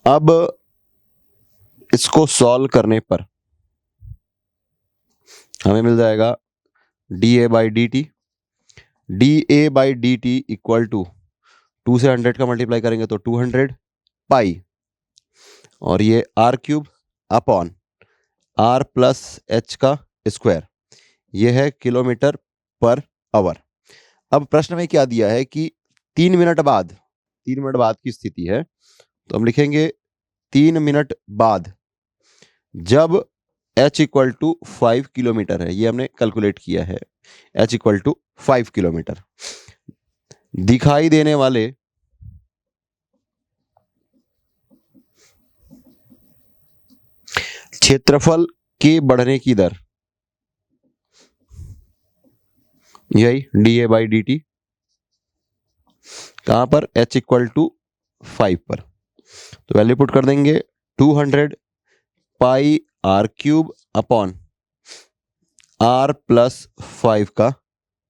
अब इसको सॉल्व करने पर हमें मिल जाएगा d a by d t, d a by d t equal to 2 से 100 का मल्टीप्लाई करेंगे तो 200 पाई और ये r cube upon r plus h का स्क्वायर, ये है किलोमीटर पर आवर। अब प्रश्न में क्या दिया है कि 3 मिनट बाद की स्थिति है, तो हम लिखेंगे 3 मिनट बाद जब h इक्वल टू 5 किलोमीटर है, ये हमने कैलकुलेट किया है, h इक्वल टू 5 किलोमीटर, दिखाई देने वाले क्षेत्रफल के बढ़ने की दर यही D a by d T, कहां पर h इक्वल टू 5 पर, तो वैल्यू पुट कर देंगे 200 pi r cube upon r plus 5 का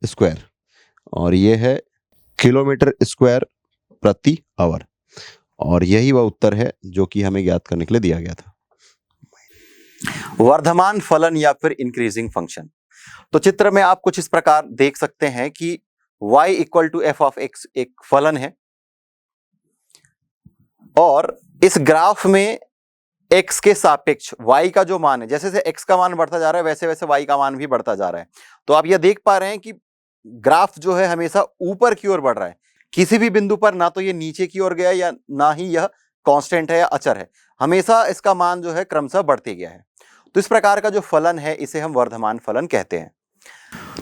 स्क्वायर और ये है किलोमीटर स्क्वायर प्रति आवर, और यही वह उत्तर है जो कि हमें ज्ञात करने के लिए दिया गया था। वर्धमान फलन या फिर इंक्रीजिंग फंक्शन। तो चित्र में आप कुछ इस प्रकार देख सकते हैं कि y equal to f of x एक फलन है और इस ग्राफ में x के सापेक्ष y का जो मान है, जैसे जैसे x का मान बढ़ता जा रहा है वैसे वैसे y का मान भी बढ़ता जा रहा है। तो आप यह देख पा रहे हैं कि ग्राफ जो है हमेशा ऊपर की ओर बढ़ रहा है, किसी भी बिंदु पर ना तो ये नीचे की ओर गया या ना ही यह कांस्टेंट है या अचर है, हमेशा इसका मान जो है क्रमशः बढ़ते गया है। तो इस प्रकार का जो फलन है इसे हम वर्धमान फलन कहते हैं।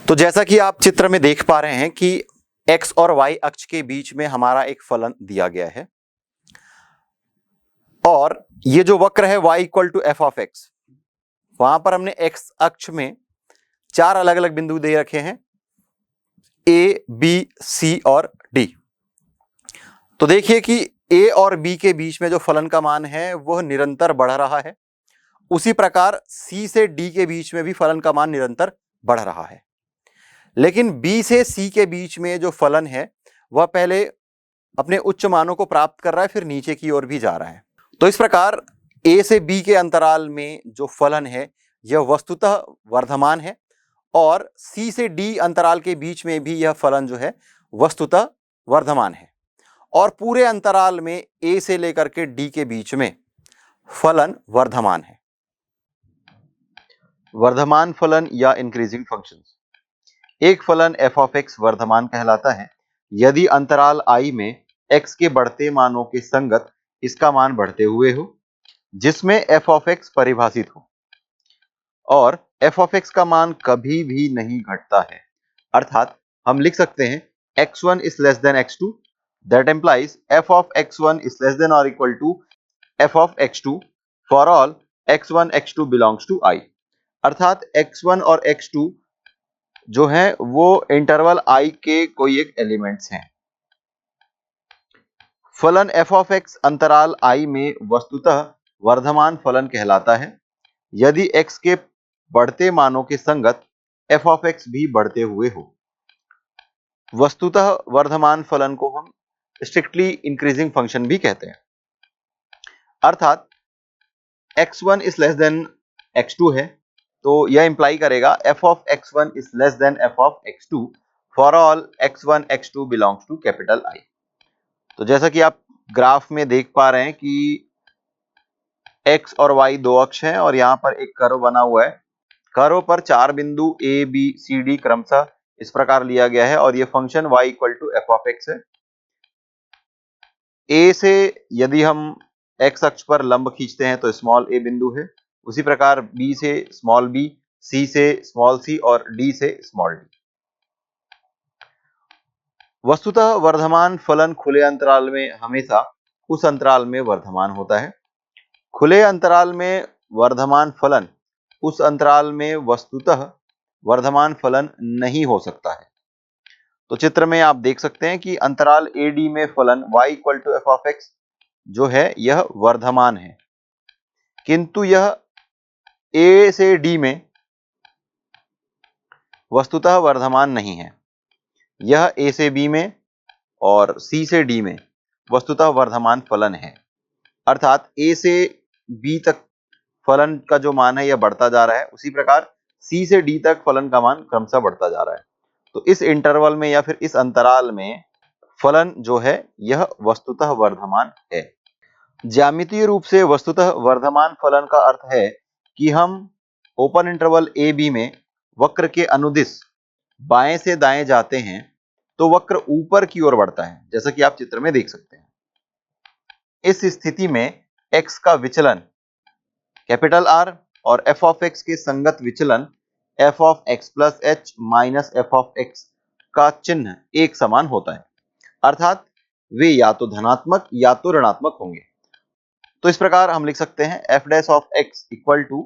तो जैसा कि आप चित्र में देख पा रहे हैं कि x और y अक्ष के बीच में हमारा एक फलन दिया गया है और ये जो वक्र है y equal to f of x, वहां पर हमने x अक्ष में 4 अलग अलग बिंदु दे रखे हैं A, B, C और D। तो देखिए कि ए और बी के बीच में जो फलन का मान है वह निरंतर बढ़ रहा है, उसी प्रकार सी से डी के बीच में भी फलन का मान निरंतर बढ़ रहा है। लेकिन बी से सी के बीच में जो फलन है वह पहले अपने उच्च मानों को प्राप्त कर रहा है, फिर नीचे की ओर भी जा रहा है। तो इस प्रकार ए से बी के अंतराल में जो फलन है यह वस्तुतः वर्धमान है, और सी से डी अंतराल के बीच में भी यह फलन जो है वस्तुतः वर्धमान है, और पूरे अंतराल में ए से लेकर के डी के बीच में फलन वर्धमान है। वर्धमान फलन या इंक्रीजिंग फंक्शंस। एक फलन f ऑफ x वर्धमान कहलाता है यदि अंतराल i में x के बढ़ते मानों के संगत इसका मान बढ़ते हुए हो, जिसमें f ऑफ x परिभाषित हो, और f ऑफ x का मान कभी भी नहीं घटता है। अर्थात हम लिख सकते हैं x1 is less than x2, that implies f of x1 is less than or equal to f of x2 for all x1 x2 belongs to i। अर्थात x1 और x2 जो है वो इंटरवल i के कोई एक एलिमेंट्स हैं। फलन f ऑफ x अंतराल i में वस्तुतः वर्धमान फलन कहलाता है यदि x के बढ़ते मानों के संगत f ऑफ x भी बढ़ते हुए हो। वस्तुतः वर्धमान फलन को हम स्ट्रिक्टली इंक्रीजिंग फंक्शन भी कहते हैं। अर्थात x1 is less then x2 है, तो यह इंप्लाई करेगा f of x1 is less than f of x2 for all x1 x2 belongs to capital I। तो जैसा कि आप ग्राफ में देख पा रहे हैं कि x और y दो अक्ष हैं और यहाँ पर एक कर्व बना हुआ है। कर्व पर 4 बिंदु a b c d क्रमशः इस प्रकार लिया गया है और ये function y equal to f of x है। a से यदि हम x अक्ष पर लंब खींचते हैं तो स्मॉल a बिंदु है, उसी प्रकार b से स्मॉल b, c से स्मॉल c और d से स्मॉल d। वस्तुतः वर्धमान फलन खुले अंतराल में हमेशा उस अंतराल में वर्धमान होता है। खुले अंतराल में वर्धमान फलन उस अंतराल में वस्तुतः वर्धमान फलन नहीं हो सकता है। तो चित्र में आप देख सकते हैं कि अंतराल AD में फलन y equal to f of x जो है यह वर्धमान है, किंतु यह A से D में वस्तुतः वर्धमान नहीं है। यह A से B में और C से D में वस्तुतः वर्धमान फलन है। अर्थात A से B तक फलन का जो मान है यह बढ़ता जा रहा है, उसी प्रकार C से D तक फलन का मान क्रमशः बढ़ता जा रहा है। तो इस इंटरवल में या फिर इस अंतराल में फलन जो है यह वस्तुतः वर्धमान है। ज्यामितीय रूप से वस्तुतः वर्धमान फलन का अर्थ है कि हम ओपन इंटरवल ए बी में वक्र के अनुदिश बाएं से दाएं जाते हैं तो वक्र ऊपर की ओर बढ़ता है, जैसा कि आप चित्र में देख सकते हैं। इस स्थिति में x का विचलन कैपिटल R और f ऑफ x के संगत विचलन f of x plus h minus f of x का चिन्ह एक समान होता है, अर्थात वे या तो धनात्मक या तो ऋणात्मक होंगे। तो इस प्रकार हम लिख सकते हैं f dash of x equal to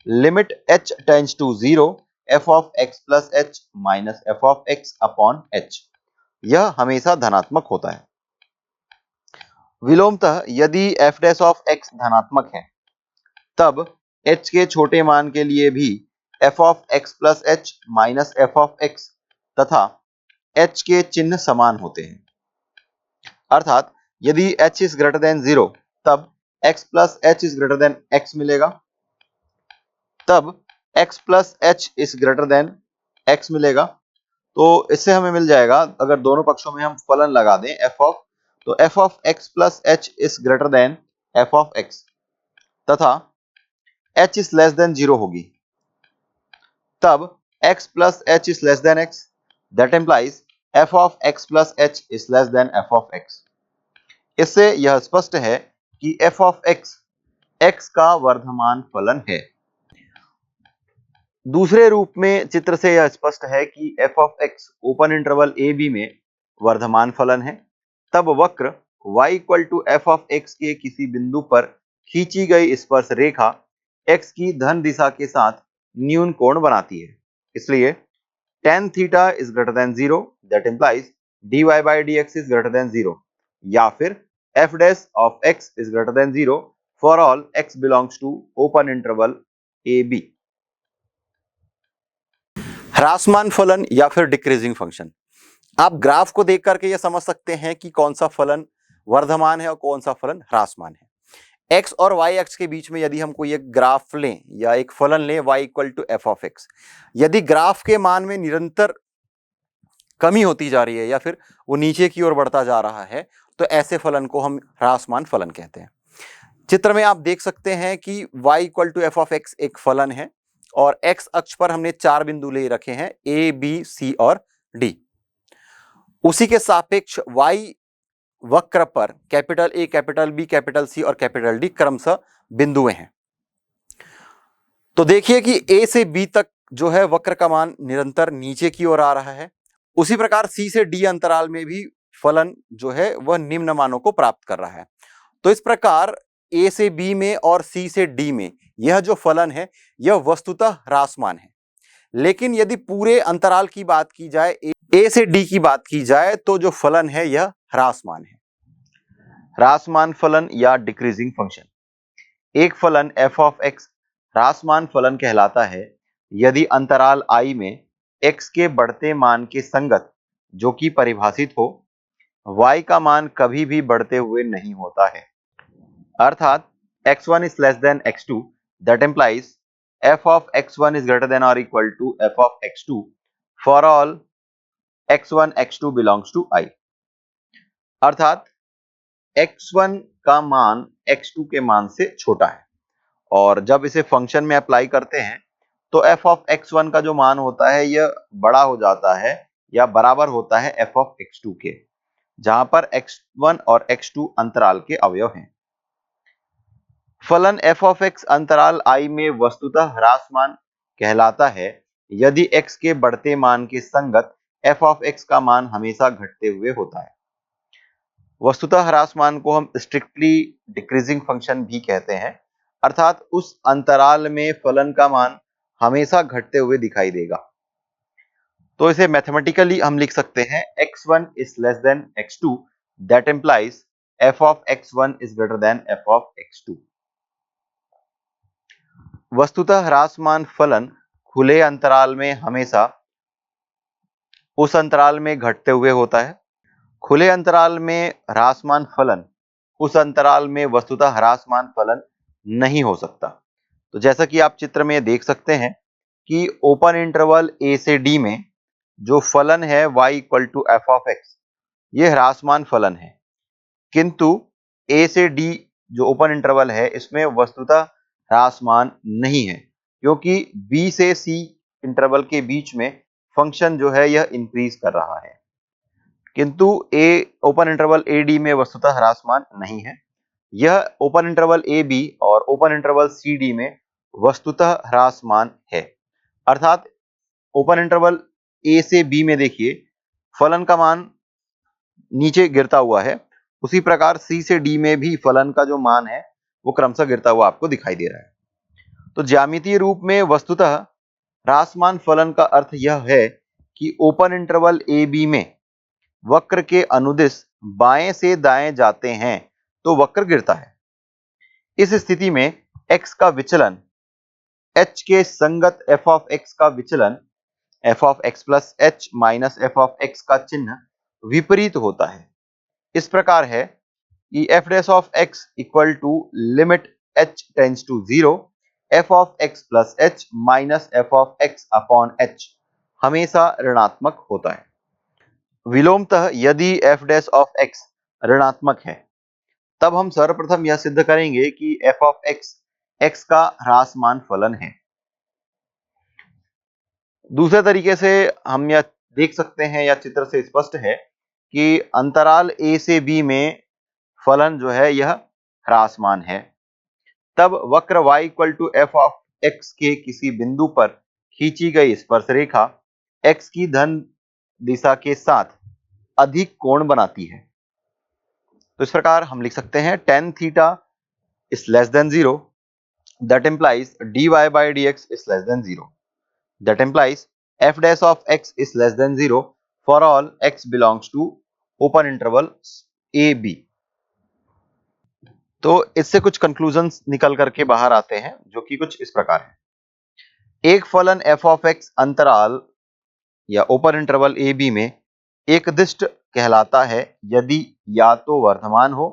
limit h tends to 0 f of x plus h minus f of x upon h। यह हमेशा धनात्मक होता है। विलोमतः यदि f डैश ऑफ x धनात्मक है तब h के छोटे मान के लिए भी f of x plus h minus f of x तथा h के चिन्ह समान होते हैं। अर्थात यदि h इज ग्रेटर देन 0 तब x plus h is greater than x मिलेगा, तब x plus h is greater than x मिलेगा। तो इससे हमें मिल जाएगा, अगर दोनों पक्षों में हम फलन लगा दें f ऑफ, तो f of x plus h is greater than f of x तथा h इज लेस देन 0 होगी, तब x plus h is less then x, that implies f of x plus h is less than f of x। इससे यह स्पष्ट है कि f ऑफ x का वर्धमान फलन है। दूसरे रूप में चित्र से यह स्पष्ट है कि f of x open interval a b में वर्धमान फलन है, तब वक्र y equal to f of x के किसी बिंदु पर खींची गई स्पर्श रेखा x की धन दिशा के साथ न्यून कोण बनाती है। इसलिए tan theta is greater than 0, that implies dy by dx is greater than 0, या फिर f dash of x is greater than 0 for all x belongs to open interval a b। ह्रासमान फलन या फिर डिक्रीजिंग फंक्शन, आप ग्राफ को देख करके यह समझ सकते हैं कि कौन सा फलन वर्धमान है और कौन सा फलन ह्रासमान है। x और y अक्ष के बीच में यदि हम कोई एक ग्राफ लें या एक फलन लें y equal to f of x, यदि ग्राफ के मान में निरंतर कमी होती जा रही है या फिर वो नीचे की ओर बढ़ता जा रहा है तो ऐसे फलन को हम ह्रासमान फलन कहते हैं। चित्र में आप देख सकते हैं कि y equal to f of x एक फलन है और x अक्ष पर हमने 4 बिंदु ले रखे हैं a, b, c और d। उसी के सापेक्ष y वक्र पर capital A, capital B, capital C और कैपिटल D क्रमशः बिंदुएं हैं। तो देखिए कि A से B तक जो है वक्र का मान निरंतर नीचे की ओर आ रहा है। उसी प्रकार C से D अंतराल में भी फलन जो है वह निम्न मानों को प्राप्त कर रहा है। तो इस प्रकार A से B में और C से D में यह जो फलन है यह वस्तुतः ह्रासमान है। लेकिन यदि पूरे अंतराल की बात की जाए, A से D की बात की जाए, तो जो फलन है यह ह्रासमान है। ह्रासमान फलन या डिक्रीजिंग फंक्शन, एक फलन f ऑफ x ह्रासमान फलन कहलाता है यदि अंतराल I में x के बढ़ते मान के संगत जो कि परिभाषित हो, y का मान कभी भी बढ़ते हुए नहीं होता है। अर्थात x1 is less than x2, that implies f of x1 is greater than or equal to f of x2 for all x1 x2 belongs to I। अर्थात x1 का मान x2 के मान से छोटा है और जब इसे फंक्शन में अप्लाई करते हैं तो f of x1 का जो मान होता है यह बड़ा हो जाता है या बराबर होता है f of x2 के, जहां पर x1 और x2 अंतराल के अवयव हैं। फलन f of x अंतराल I में वस्तुतः ह्रासमान कहलाता है यदि x के बढ़ते मान के संगत f of x का मान हमेशा घटते हुए होता है। वस्तुतः ह्रासमान को हम स्ट्रिक्टली डिक्रीजिंग फंक्शन भी कहते हैं, अर्थात उस अंतराल में फलन का मान हमेशा घटते हुए दिखाई देगा। तो इसे मैथमेटिकली हम लिख सकते हैं x1 is less than x2, that implies f of x1 is greater than f of x2। वस्तुतः ह्रासमान फलन खुले अंतराल में हमेशा उस अंतराल में घटते हुए होता है। खुले अंतराल में ह्रासमान फलन उस अंतराल में वस्तुतः ह्रासमान फलन नहीं हो सकता। तो जैसा कि आप चित्र में देख सकते हैं कि ओपन इंटरवल a से d में जो फलन है y equal to f of x, ये ह्रासमान फलन है, किंतु a से d जो ओपन इंटरवल है इसमें वस्तुतः ह्रासमान नहीं है, क्योंकि b से c इंटरवल के बीच में फंक्शन जो है यह इंक्रीज कर रहा है, किंतु a open interval A D में वस्तुतः ह्रासमान नहीं है। यह ओपन इंटरवल ए बी और ओपन इंटरवल सी डी में वस्तुतः ह्रासमान है। अर्थात ओपन इंटरवल ए से बी में देखिए फलन का मान नीचे गिरता हुआ है, उसी प्रकार सी से डी में भी फलन का जो मान है वो क्रमशः गिरता हुआ आपको दिखाई दे रहा है। तो ज्यामितीय रूप में वस्तुतः ह्रासमान फलन का अर्थ यह है कि ओपन इंटरवल ए बी में वक्र के अनुदिश बाएं से दाएं जाते हैं तो वक्र गिरता है। इस स्थिति में x का विचलन h के संगत f ऑफ x का विचलन f of x plus h minus f of x का चिन्ह विपरीत होता है। इस प्रकार है कि f dash of x equal to limit h tends to 0 f of x plus h minus f of x upon h हमेशा ऋणात्मक होता है। विलोमतः यदि f डैश ऑफ x ऋणात्मक है तब हम सर्वप्रथम यह सिद्ध करेंगे कि f ऑफ x x का ह्रासमान फलन है। दूसरे तरीके से हम यह देख सकते हैं या चित्र से स्पष्ट है कि अंतराल a से b में फलन जो है यह ह्रासमान है। तब वक्र y equal to f of x के किसी बिंदु पर खींची गई स्पर्श रेखा x की धन दिशा के साथ अधिक कोण बनाती है। तो इस प्रकार हम लिख सकते हैं tan theta is less than 0, that implies dy by dx is less than 0, that implies f dash of x is less than 0 for all x belongs to open interval a b। तो इससे कुछ कंक्लूजन्स निकल करके बाहर आते हैं जो कि कुछ इस प्रकार है। एक फलन f ऑफ x अंतराल या ओपन इंटरवल ए बी में एकदिष्ट कहलाता है यदि या तो वर्धमान हो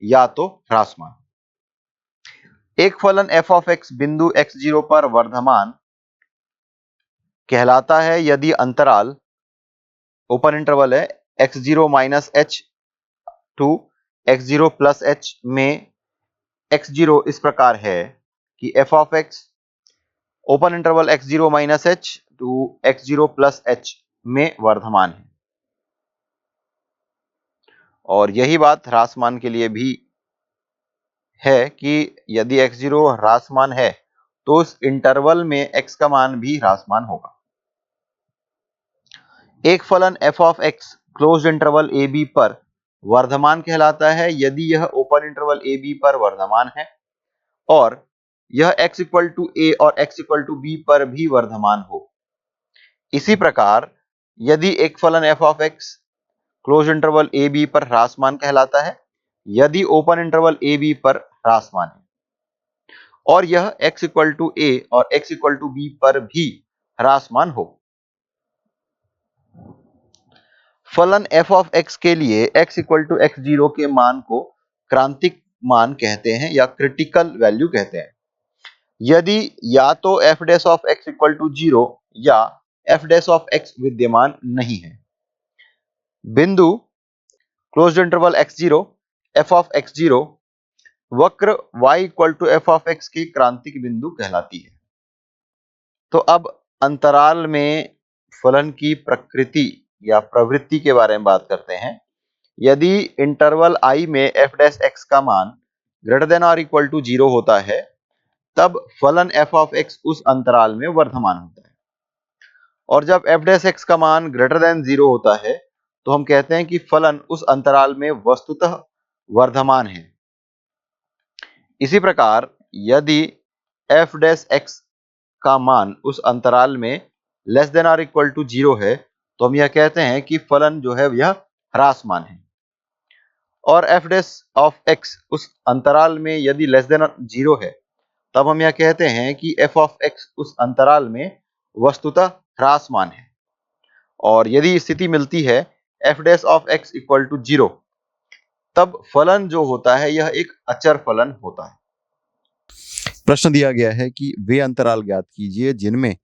या तो ह्रासमान। एक फलन f ऑफ x बिंदु x0 पर वर्धमान कहलाता है यदि अंतराल ओपन इंटरवल है x0 minus h to x0 plus h में x0 इस प्रकार है कि f of x open interval x0 minus h to x0 plus h में वर्धमान है। और यही बात ह्रासमान के लिए भी है कि यदि x0 ह्रासमान है तो उस इंटरवल में x का मान भी ह्रासमान होगा। एक फलन f of x closed interval a b पर वर्धमान कहलाता है यदि यह ओपन इंटरवल ए बी पर वर्धमान है और यह x इक्वल टू a और x इक्वल टू b पर भी वर्धमान हो। इसी प्रकार यदि एक फलन f of x close interval a b पर ह्रासमान कहलाता है यदि ओपन इंटरवल ए बी पर ह्रासमान है और यह x इक्वल टू a और x इक्वल टू b पर भी ह्रासमान हो। फलन f ऑफ x के लिए x इक्वल टू x0 के मान को क्रांतिक मान कहते हैं या क्रिटिकल वैल्यू कहते हैं यदि या तो f dash of x equal to 0 या f डैश ऑफ x विद्यमान नहीं है। बिंदु closed interval x0 f of x0 वक्र y equal to f of x की क्रांतिक बिंदु कहलाती है। तो अब अंतराल में फलन की प्रकृति या प्रवृत्ति के बारे में बात करते हैं। यदि इंटरवल i में f डैश x का मान ग्रेटर देन और इक्वल टू 0 होता है तब फलन f ऑफ x उस अंतराल में वर्धमान होता है और जब f डैश x का मान ग्रेटर देन 0 होता है तो हम कहते हैं कि फलन उस अंतराल में वस्तुतः वर्धमान है। इसी प्रकार यदि f डैश x का मान उस अंतराल में लेस देन और इक्वल टू 0 है तो हम यह कहते हैं कि फलन जो है यह ह्रासमान है और f डैश ऑफ x उस अंतराल में यदि लेस देन 0 है तब हम यह कहते हैं कि f ऑफ x उस अंतराल में वस्तुतः ह्रासमान है और यदि स्थिति मिलती है f dash of x equal to 0 तब फलन जो होता है यह एक अचर फलन होता है। प्रश्न दिया गया है कि वे अंतराल ज्ञात कीजिए जिनमें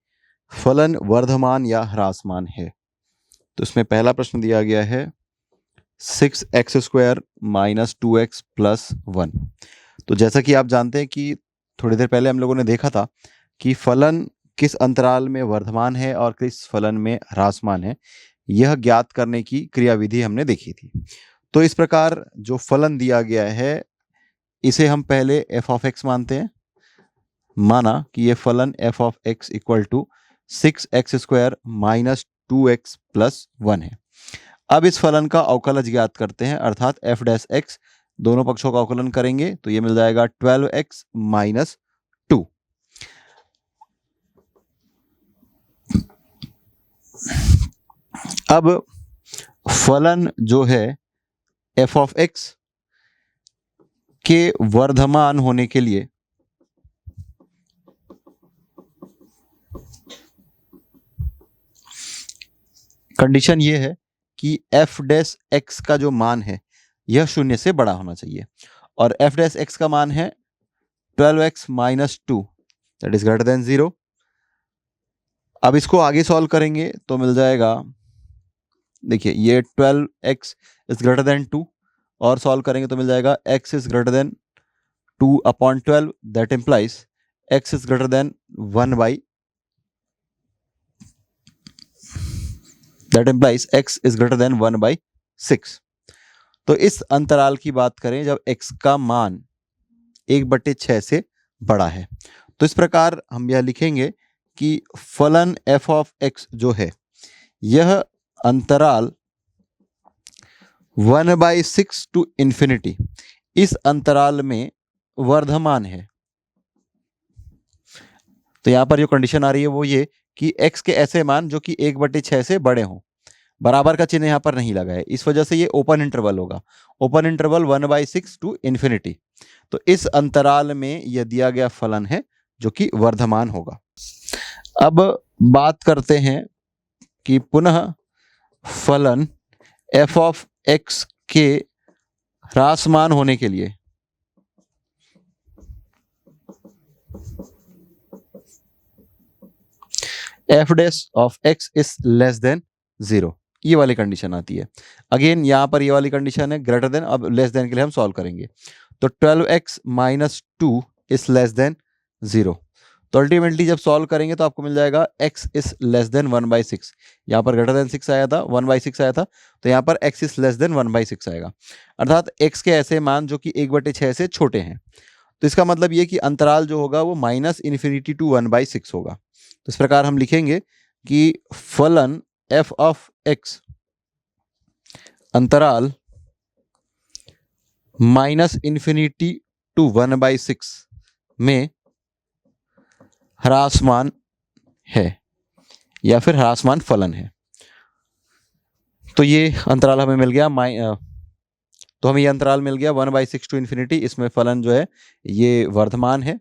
फलन वर्धमान या ह्रासमान है। तो इसमें पहला प्रश्न दिया गया है 6x² माइनस 2x प्लस 1। तो जैसा कि आप जानते हैं कि थोड़ी देर पहले हम लोगों ने देखा था कि फलन किस अंतराल में वर्धमान है और किस फलन में ह्रासमान है, यह ज्ञात करने की क्रियाविधि हमने देखी थी। तो इस प्रकार जो फलन दिया गया है इसे हम पहले f ऑफ x मानते हैं। माना कि यह फलन f of x equal to 6x² minus 2x plus 1 है। अब इस फलन का अवकलज ज्ञात करते हैं अर्थात f डैश x दोनों पक्षों का अवकलन करेंगे तो ये मिल जाएगा 12x माइनस 2। अब फलन जो है f ऑफ x के वर्धमान होने के लिए कंडीशन ये है कि f डैश x का जो मान है यह 0 से बड़ा होना चाहिए और f डैश x का मान है 12x minus 2 that is greater than 0। अब इसको आगे सॉल्व करेंगे तो मिल जाएगा, देखिए ये 12x इज ग्रेटर देन 2 और सॉल्व करेंगे तो मिल जाएगा x is greater than 2/12 that implies x is greater than 1/, that implies x is greater than 1/6। तो इस अंतराल की बात करें जब x का मान 1/6 से बड़ा है तो इस प्रकार हम यह लिखेंगे कि फलन f ऑफ x जो है यह अंतराल 1/6 टू इंफिनिटी इस अंतराल में वर्धमान है। तो यहां पर जो कंडीशन आ रही है वो ये कि x के ऐसे मान जो कि 1/6 से बड़े हों, बराबर का चिन्ह यहाँ पर नहीं लगा है, इस वजह से ये ओपन इंटरवल होगा। Open interval 1/6 to infinity. तो इस अंतराल में यह दिया गया फलन है जो कि वर्धमान होगा। अब बात करते हैं कि पुनः फलन f ऑफ x के ह्रासमान होने के लिए f dash of x is less then 0, ये वाली कंडीशन आती है। अगेन यहाँ पर ये वाली कंडीशन है ग्रेटर देन, अब लेस देन के लिए हम सॉल्व करेंगे। तो 12x minus 2 is less then 0। तो अल्टीमेटली जब सॉल्व करेंगे तो आपको मिल जाएगा x इज लेस देन 1/6। यहाँ पर ग्रेटर देन 6 आया था, 1/6 आया था, तो यहाँ पर x इज लेस देन 1/6 आएगा। अर्थात x के ऐसे मान जो कि 1/6 से छोटे हैं। तो इसका मतलब ये कि अंतराल जो होगा वो -∞ टू 1/6 होगा। तो इस प्रकार हम लिखेंगे कि फलन f ऑफ x अंतराल -∞ टू 1/6 में ह्रासमान है या फिर ह्रासमान फलन है। तो ये अंतराल हमें मिल गया, तो हमें ये अंतराल मिल गया 1/6 टू इन्फिनिटी। इसमें फलन जो है ये वर्धमान है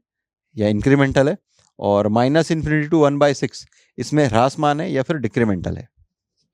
या इंक्रीमेंटल है, और -∞ टू 1/6 इसमें ह्रासमान है या फिर डिक्रीमेंटल है।